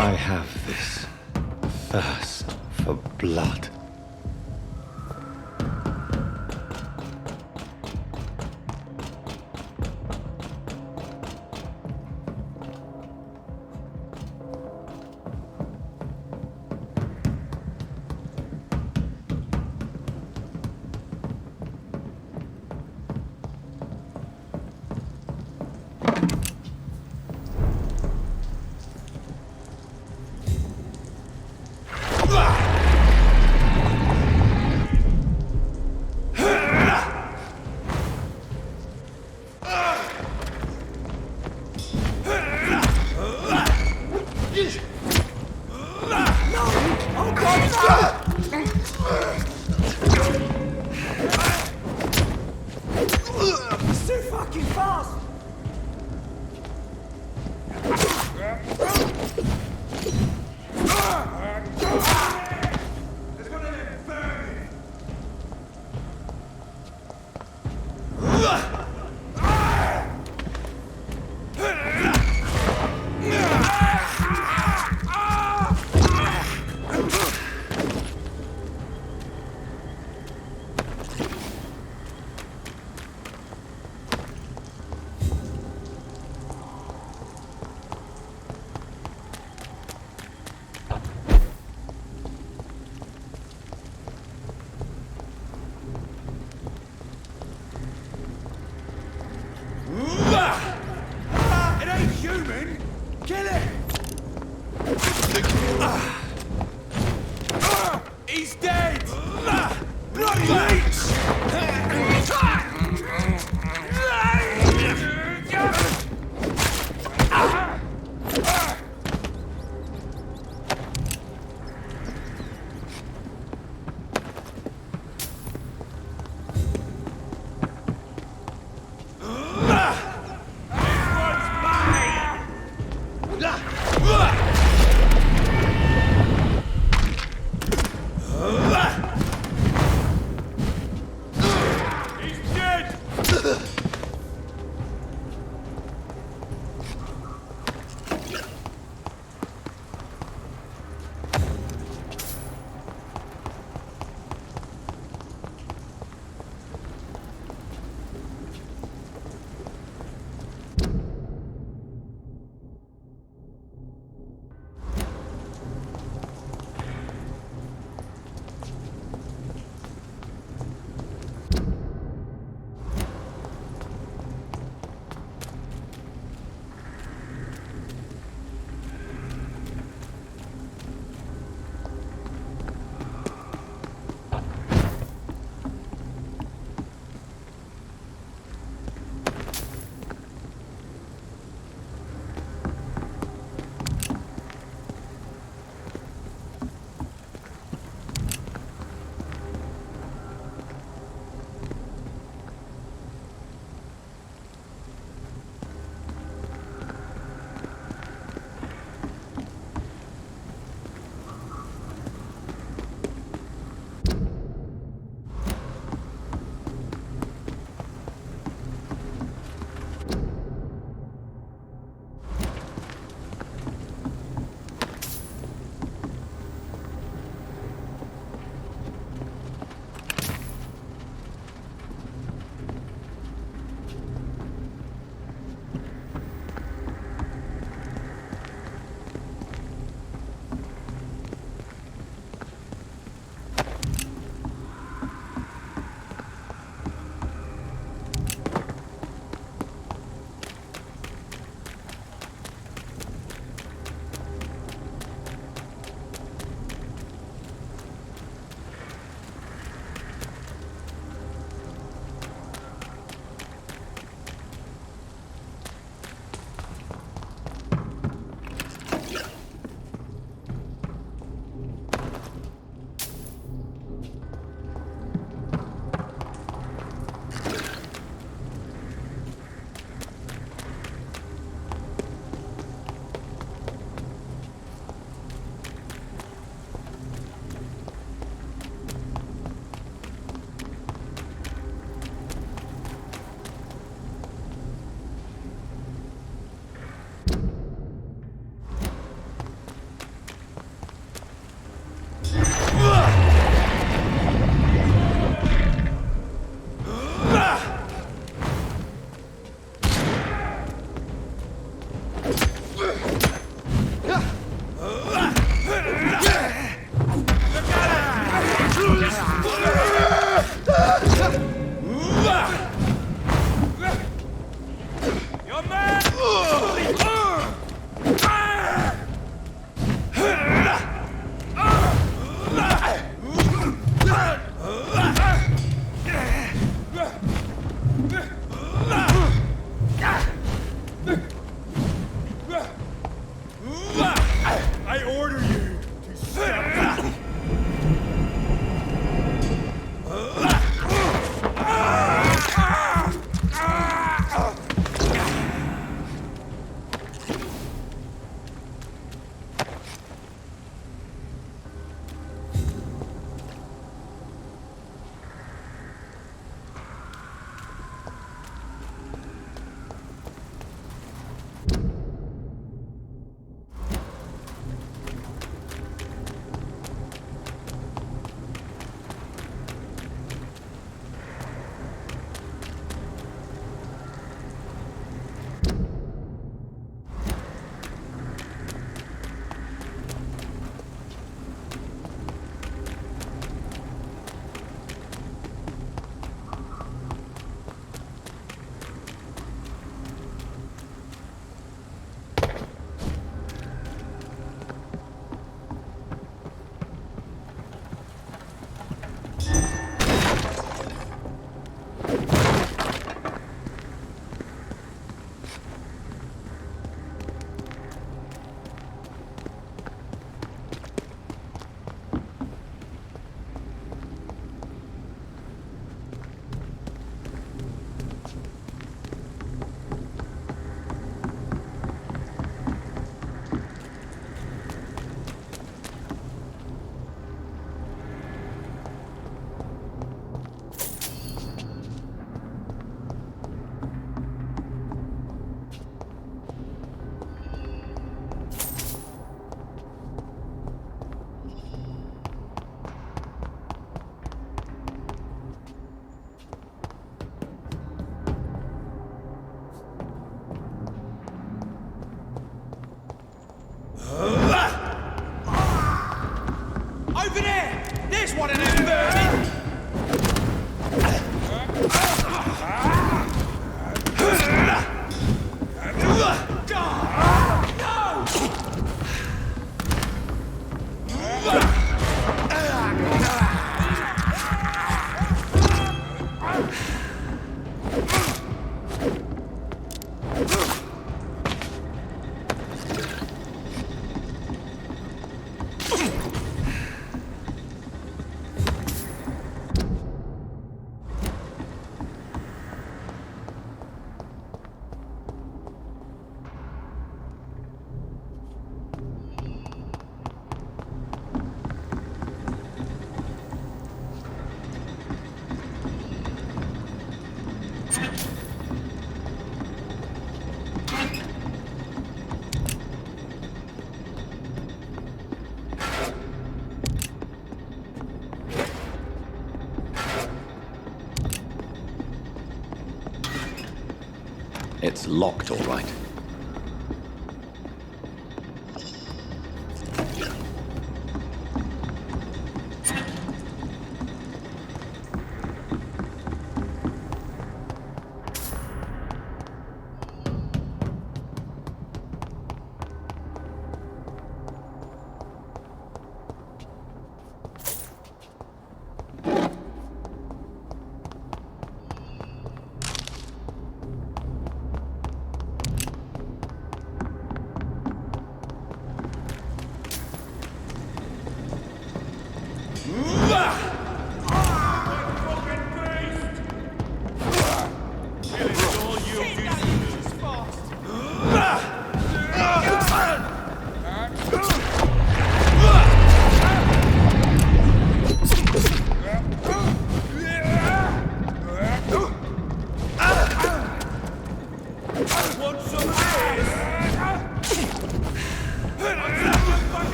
I have this thirst for blood. He's dead! Bloody leech! It's locked, all right.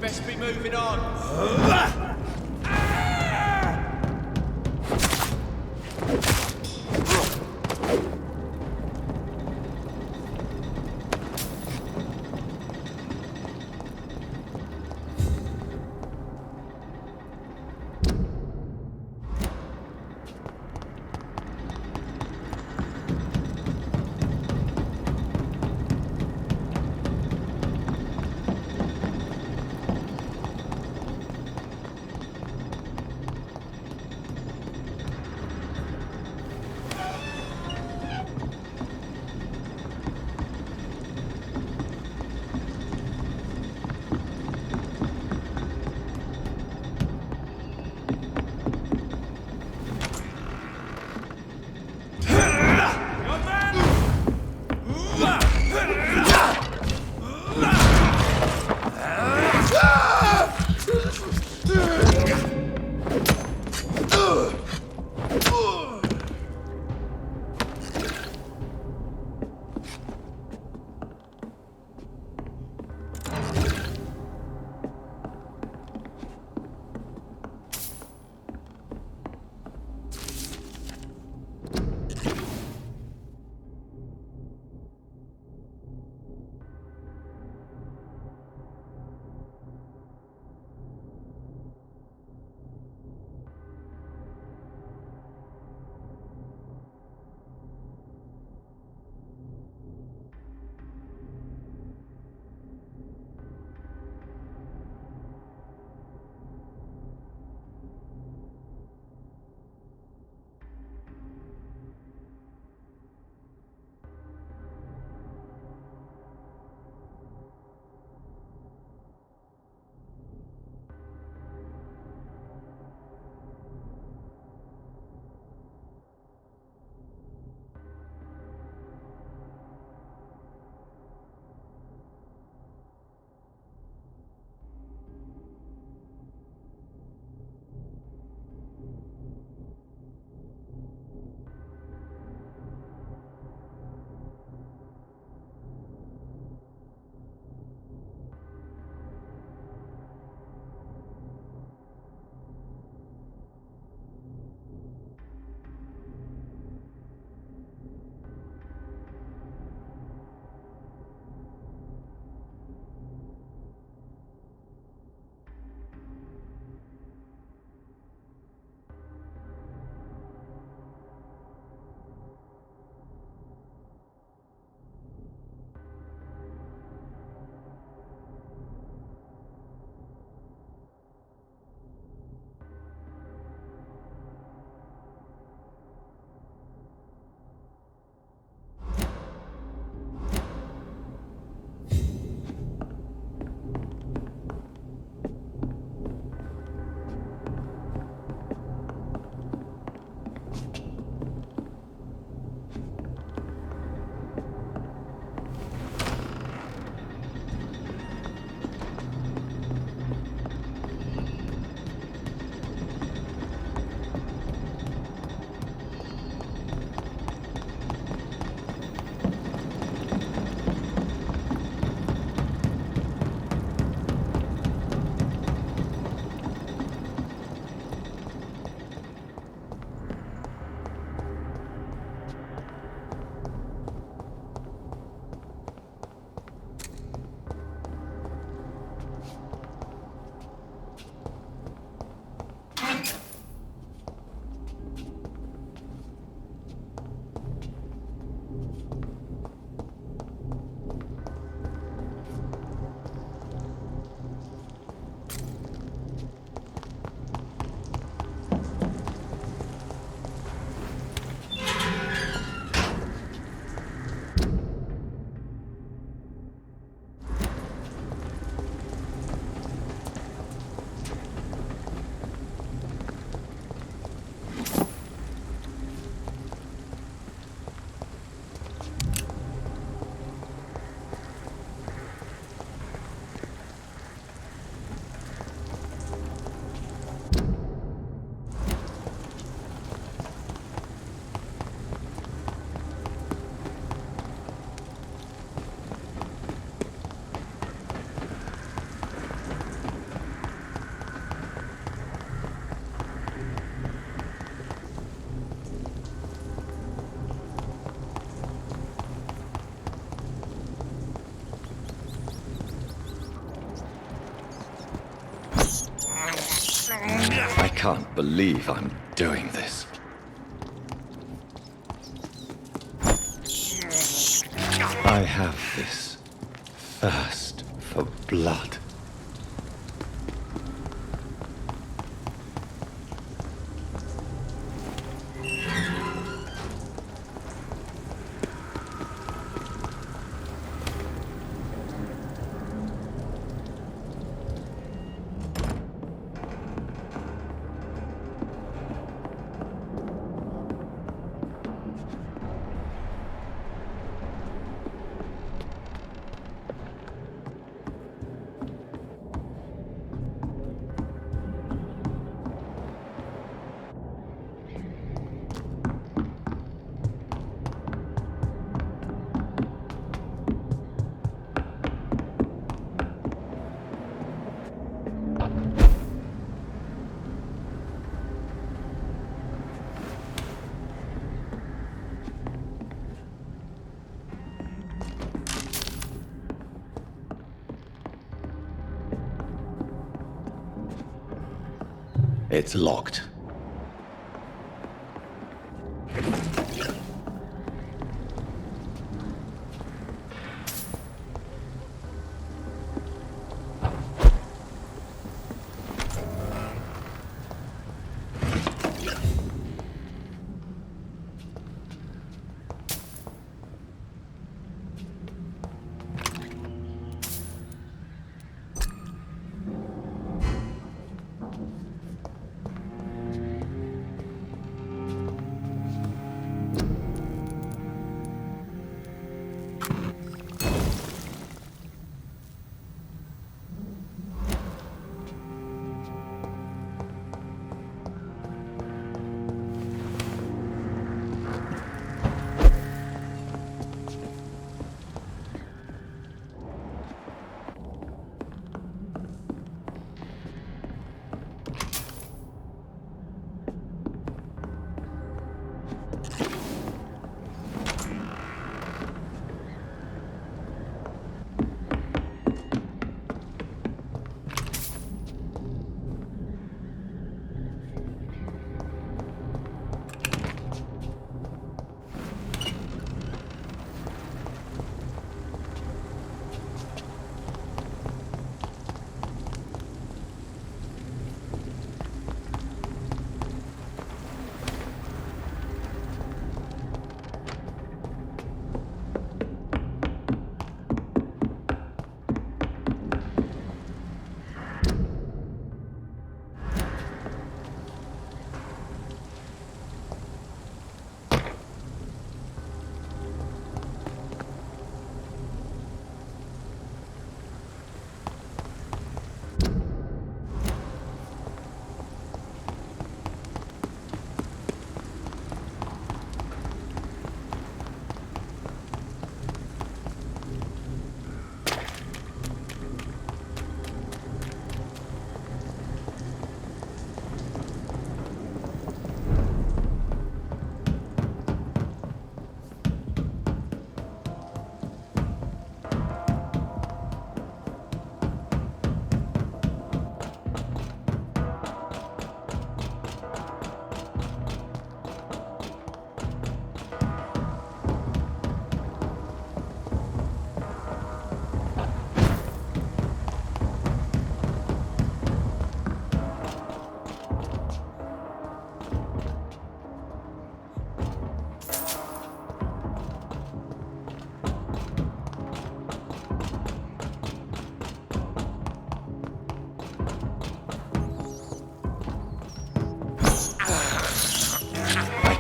Best be moving on. can't believe I'm doing this. I have this thirst for blood. It's locked.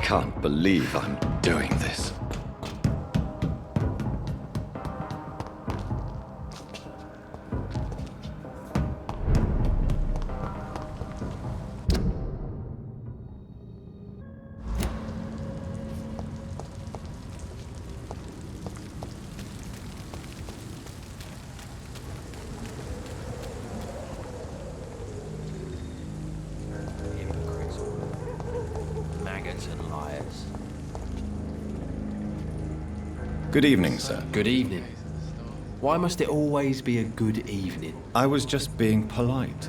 can't believe I'm doing this. Good evening, sir. Good evening. Why must it always be a good evening? I was just being polite.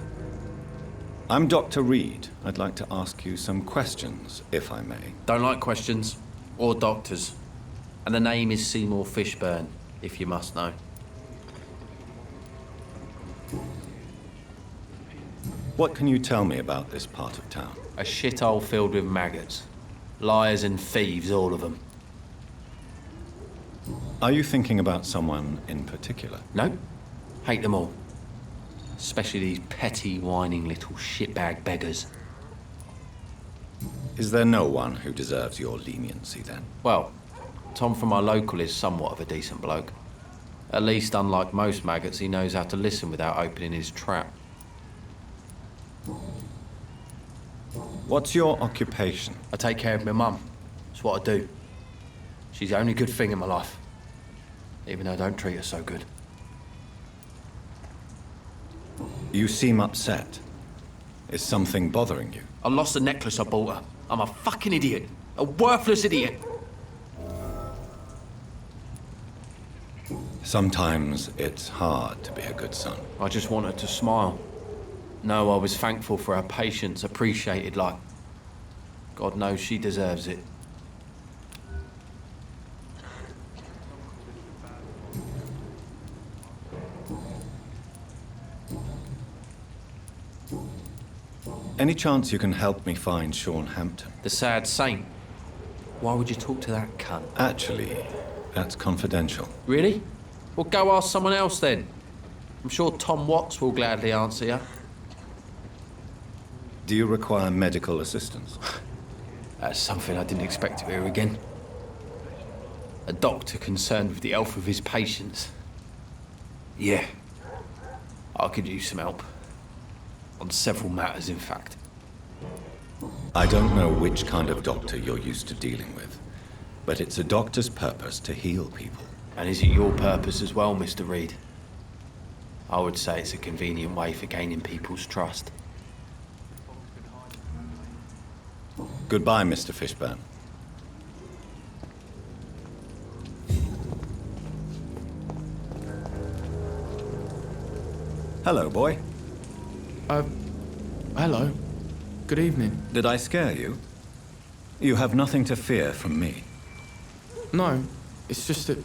I'm Dr. Reed. I'd like to ask you some questions, if I may. Don't like questions. Or doctors. And the name is Seymour Fishburne, if you must know. What can you tell me about this part of town? A shithole filled with maggots. Liars and thieves, all of them. Are you thinking about someone in particular? No. Hate them all. Especially these petty, whining little shitbag beggars. Is there no one who deserves your leniency, then? Well, Tom from our local is somewhat of a decent bloke. At least, unlike most maggots, he knows how to listen without opening his trap. What's your occupation? I take care of my mum. It's what I do. She's the only good thing in my life. Even though I don't treat her so good. You seem upset. Is something bothering you? I lost the necklace I bought her. I'm a fucking idiot. A worthless idiot. Sometimes it's hard to be a good son. I just want her to smile. No, I was thankful for her patience, appreciated like... God knows she deserves it. Any chance you can help me find Sean Hampton? The sad saint. Why would you talk to that cunt? Actually, that's confidential. Really? Well, go ask someone else then. I'm sure Tom Watts will gladly answer you. Do you require medical assistance? That's something I didn't expect to hear again. A doctor concerned with the health of his patients. Yeah. I could use some help. On several matters, in fact. I don't know which kind of doctor you're used to dealing with, but it's a doctor's purpose to heal people. And is it your purpose as well, Mr. Reed? I would say it's a convenient way for gaining people's trust. Goodbye, Mr. Fishburne. Hello, boy. Hello. Good evening. Did I scare you? You have nothing to fear from me. No, it's just that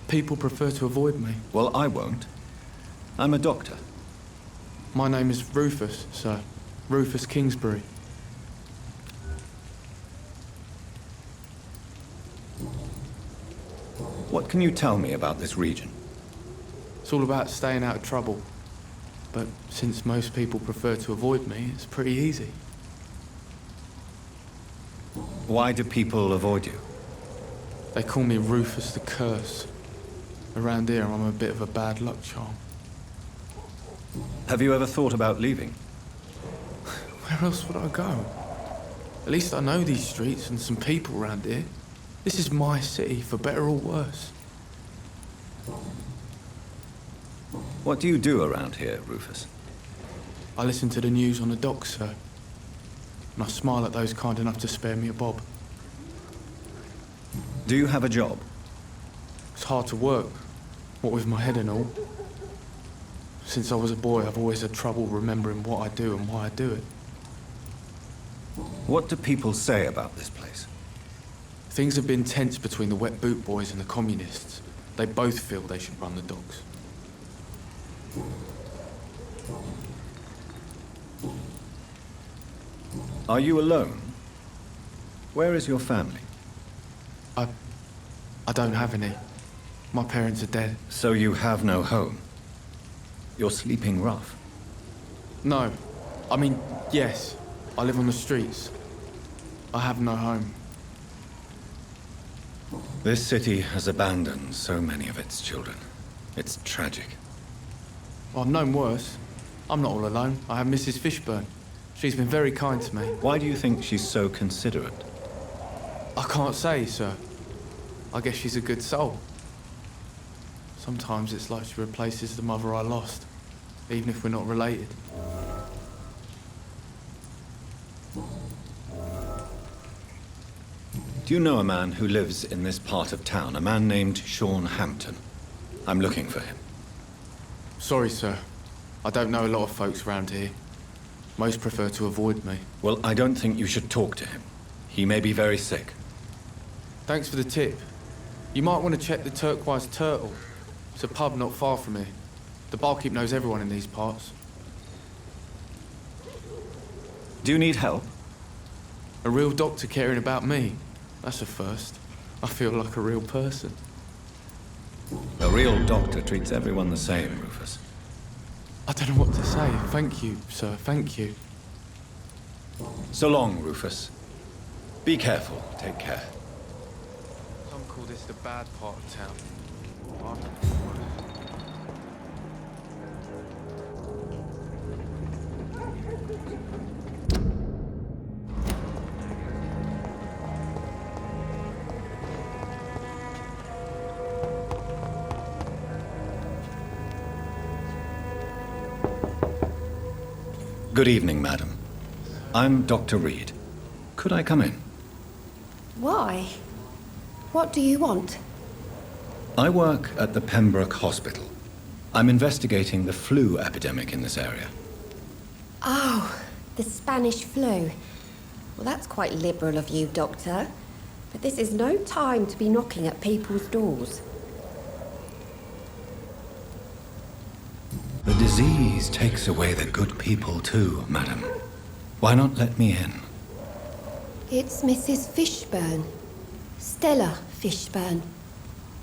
people prefer to avoid me. Well, I won't. I'm a doctor. My name is Rufus, sir. Rufus Kingsbury. What can you tell me about this region? It's all about staying out of trouble. But since most people prefer to avoid me, it's pretty easy. Why do people avoid you? They call me Rufus the Curse. Around here, I'm a bit of a bad luck charm. Have you ever thought about leaving? Where else would I go? At least I know these streets and some people around here. This is my city, for better or worse. What do you do around here, Rufus? I listen to the news on the docks, sir. And I smile at those kind enough to spare me a bob. Do you have a job? It's hard to work, what with my head and all. Since I was a boy, I've always had trouble remembering what I do and why I do it. What do people say about this place? Things have been tense between the wet boot boys and the communists. They both feel they should run the docks. Are you alone? Where is your family? I don't have any. My parents are dead. So you have no home? You're sleeping rough? No. I mean, yes. I live on the streets. I have no home. This city has abandoned so many of its children. It's tragic. Well, I've known worse. I'm not all alone. I have Mrs. Fishburne. She's been very kind to me. Why do you think she's so considerate? I can't say, sir. I guess she's a good soul. Sometimes it's like she replaces the mother I lost, even if we're not related. Do you know a man who lives in this part of town? A man named Sean Hampton. I'm looking for him. Sorry, sir. I don't know a lot of folks around here. Most prefer to avoid me. Well, I don't think you should talk to him. He may be very sick. Thanks for the tip. You might want to check the Turquoise Turtle. It's a pub not far from here. The barkeep knows everyone in these parts. Do you need help? A real doctor caring about me. That's a first. I feel like a real person. A real doctor treats everyone the same, Rufus. I don't know what to say. Thank you, sir. Thank you. So long, Rufus. Be careful. Take care. Some call this the bad part of town. Good evening, madam. I'm Dr. Reed. Could I come in? Why? What do you want? I work at the Pembroke Hospital. I'm investigating the flu epidemic in this area. Oh, the Spanish flu. Well, that's quite liberal of you, Doctor. But this is no time to be knocking at people's doors. The disease takes away the good people too, madam. Why not let me in? It's Mrs. Fishburne. Stella Fishburne.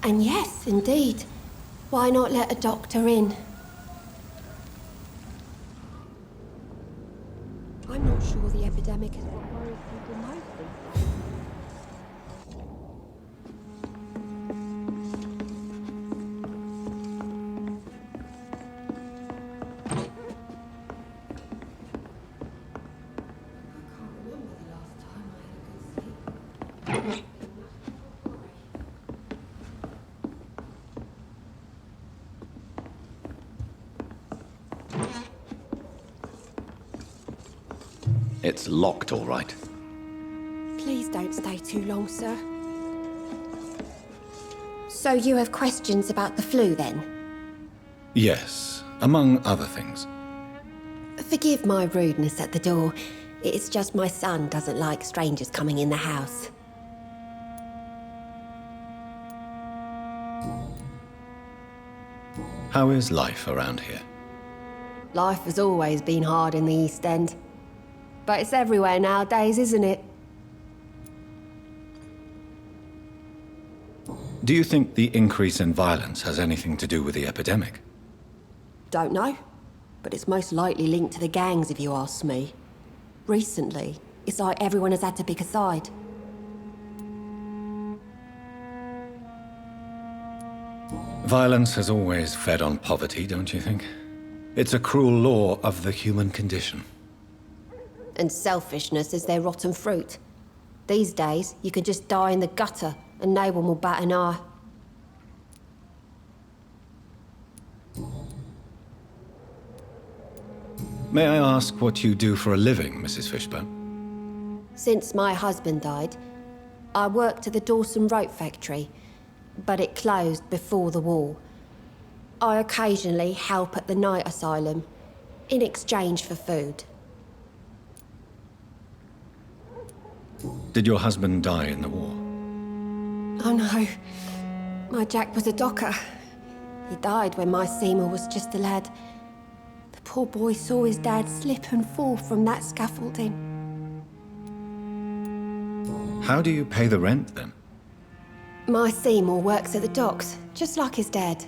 And yes, indeed. Why not let a doctor in? I'm not sure the epidemic is what worries people most these days. It's locked, all right. Please don't stay too long, sir. So you have questions about the flu, then? Yes, among other things. Forgive my rudeness at the door. It's just my son doesn't like strangers coming in the house. How is life around here? Life has always been hard in the East End. But it's everywhere nowadays, isn't it? Do you think the increase in violence has anything to do with the epidemic? Don't know. But it's most likely linked to the gangs, if you ask me. Recently, it's like everyone has had to pick a side. Violence has always fed on poverty, don't you think? It's a cruel law of the human condition. And selfishness is their rotten fruit. These days, you can just die in the gutter and no one will bat an eye. May I ask what you do for a living, Mrs. Fishburne? Since my husband died, I worked at the Dawson Rope factory, but it closed before the war. I occasionally help at the night asylum, in exchange for food. Did your husband die in the war? Oh no, my Jack was a docker. He died when my Seymour was just a lad. The poor boy saw his dad slip and fall from that scaffolding. How do you pay the rent, then? My Seymour works at the docks, just like his dad.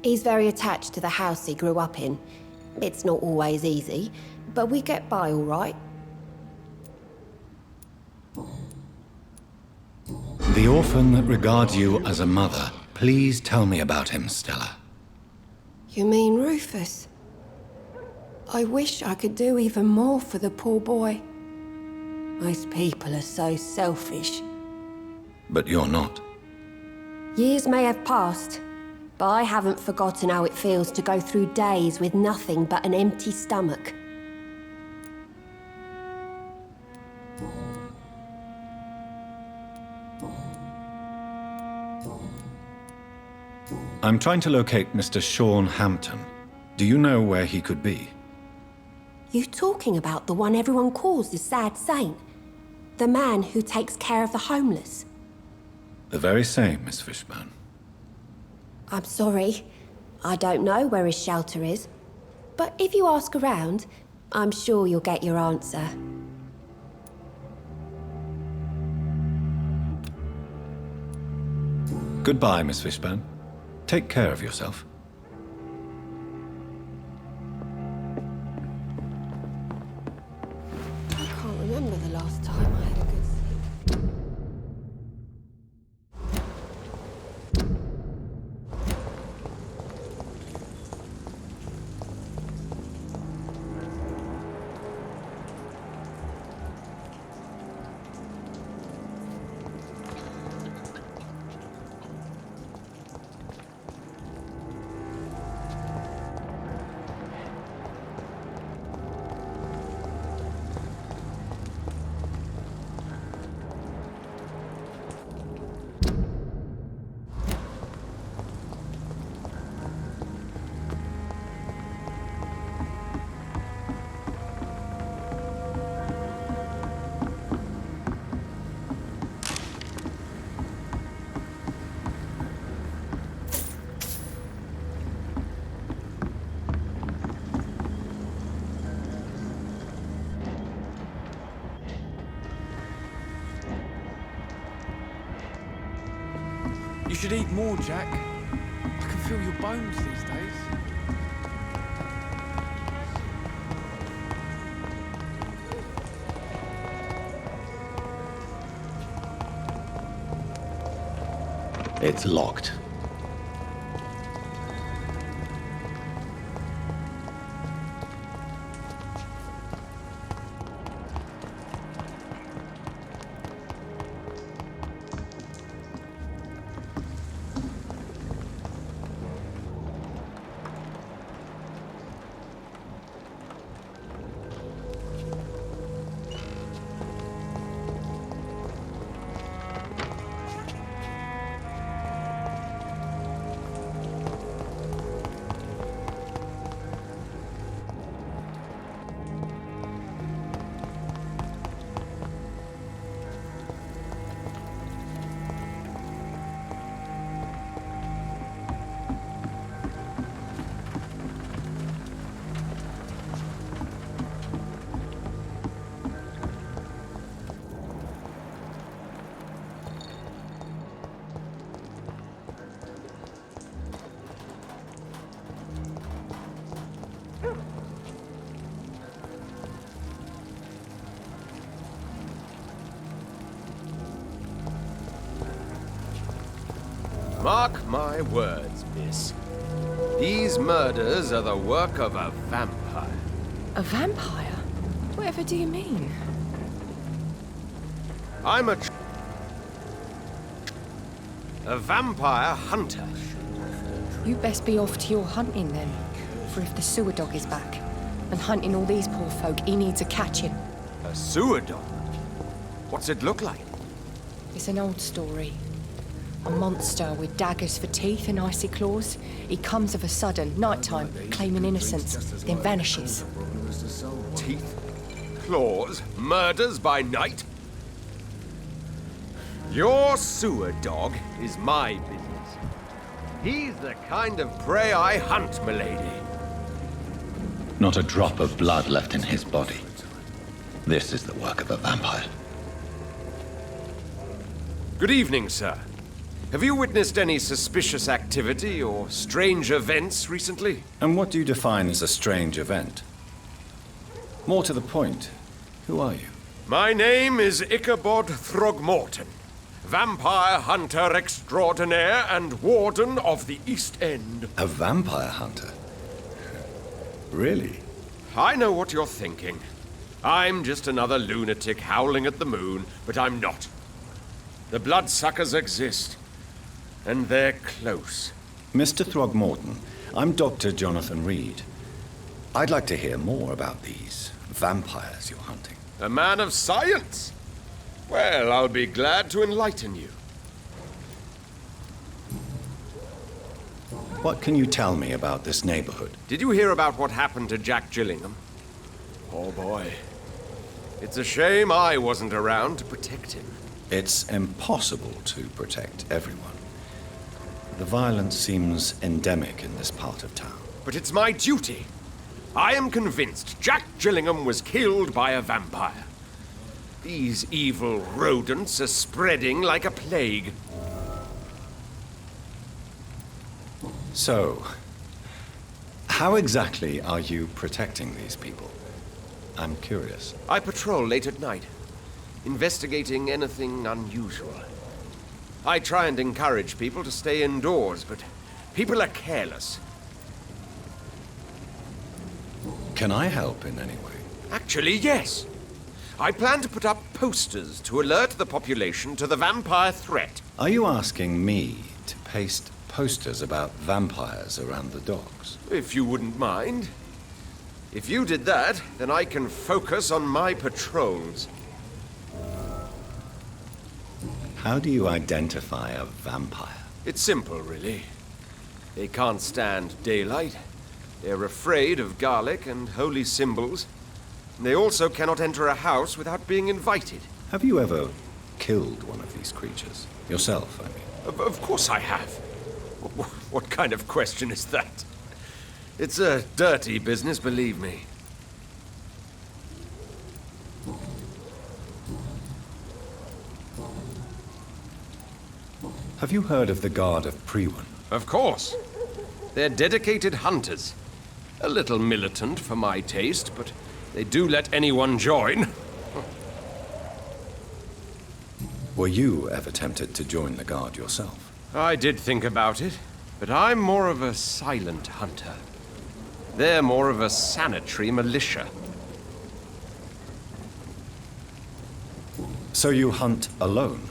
He's very attached to the house he grew up in. It's not always easy, but we get by all right. The orphan that regards you as a mother. Please tell me about him, Stella. You mean Rufus? I wish I could do even more for the poor boy. Most people are so selfish. But you're not. Years may have passed, but I haven't forgotten how it feels to go through days with nothing but an empty stomach. I'm trying to locate Mr. Sean Hampton. Do you know where he could be? You talking about the one everyone calls the sad saint? The man who takes care of the homeless? The very same, Miss Fishburne. I'm sorry. I don't know where his shelter is. But if you ask around, I'm sure you'll get your answer. Goodbye, Miss Fishburne. Take care of yourself. I can't remember the last time I had a good sleep. You should eat more, Jack. I can feel your bones these days. It's locked. Mark my words, miss. These murders are the work of a vampire. A vampire? Whatever do you mean? I'm a vampire hunter. You best be off to your hunting then. For if the sewer dog is back and hunting all these poor folk, he needs a catching. A sewer dog? What's it look like? It's an old story. A monster with daggers for teeth and icy claws. He comes of a sudden, nighttime, claiming innocence, then vanishes. Teeth, claws, murders by night? Your sewer dog is my business. He's the kind of prey I hunt, milady. Not a drop of blood left in his body. This is the work of a vampire. Good evening, sir. Have you witnessed any suspicious activity or strange events recently? And what do you define as a strange event? More to the point, who are you? My name is Ichabod Throgmorton, vampire hunter extraordinaire and warden of the East End. A vampire hunter? Really? I know what you're thinking. I'm just another lunatic howling at the moon, but I'm not. The bloodsuckers exist. And they're close. Mr. Throgmorton, I'm Dr. Jonathan Reed. I'd like to hear more about these vampires you're hunting. A man of science? Well, I'll be glad to enlighten you. What can you tell me about this neighborhood? Did you hear about what happened to Jack Gillingham? Poor boy. It's a shame I wasn't around to protect him. It's impossible to protect everyone. The violence seems endemic in this part of town. But it's my duty. I am convinced Jack Gillingham was killed by a vampire. These evil rodents are spreading like a plague. So, how exactly are you protecting these people? I'm curious. I patrol late at night, investigating anything unusual. I try and encourage people to stay indoors, but people are careless. Can I help in any way? Actually, yes. I plan to put up posters to alert the population to the vampire threat. Are you asking me to paste posters about vampires around the docks? If you wouldn't mind. If you did that, then I can focus on my patrols. How do you identify a vampire? It's simple, really. They can't stand daylight. They're afraid of garlic and holy symbols. They also cannot enter a house without being invited. Have you ever killed one of these creatures? Yourself, I mean. Of course I have. What kind of question is that? It's a dirty business, believe me. Have you heard of the Guard of Priwen? Of course. They're dedicated hunters. A little militant for my taste, but they do let anyone join. Were you ever tempted to join the Guard yourself? I did think about it, but I'm more of a silent hunter. They're more of a sanitary militia. So you hunt alone?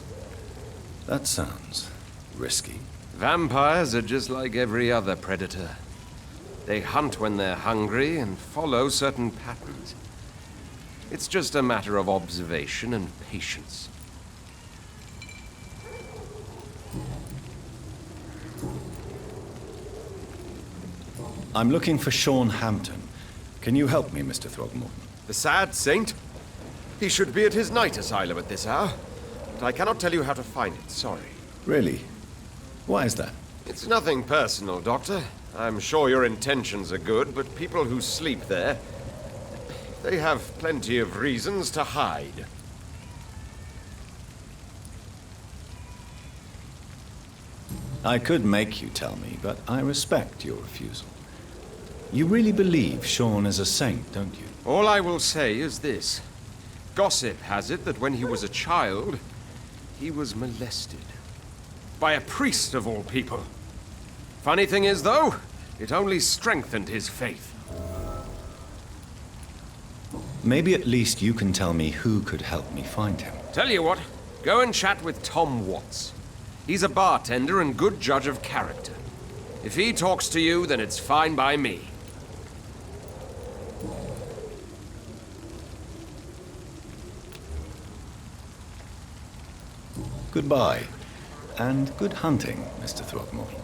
That sounds risky. Vampires are just like every other predator. They hunt when they're hungry and follow certain patterns. It's just a matter of observation and patience. I'm looking for Sean Hampton. Can you help me, Mr. Throgmorton? The sad saint? He should be at his night asylum at this hour. But I cannot tell you how to find it, sorry. Really? Why is that? It's nothing personal, Doctor. I'm sure your intentions are good, but people who sleep there, they have plenty of reasons to hide. I could make you tell me, but I respect your refusal. You really believe Sean is a saint, don't you? All I will say is this. Gossip has it that when he was a child, he was molested. By a priest of all people. Funny thing is, though, it only strengthened his faith. Maybe at least you can tell me who could help me find him. Tell you what, go and chat with Tom Watts. He's a bartender and good judge of character. If he talks to you, then it's fine by me. Goodbye, and good hunting, Mr. Throgmorton.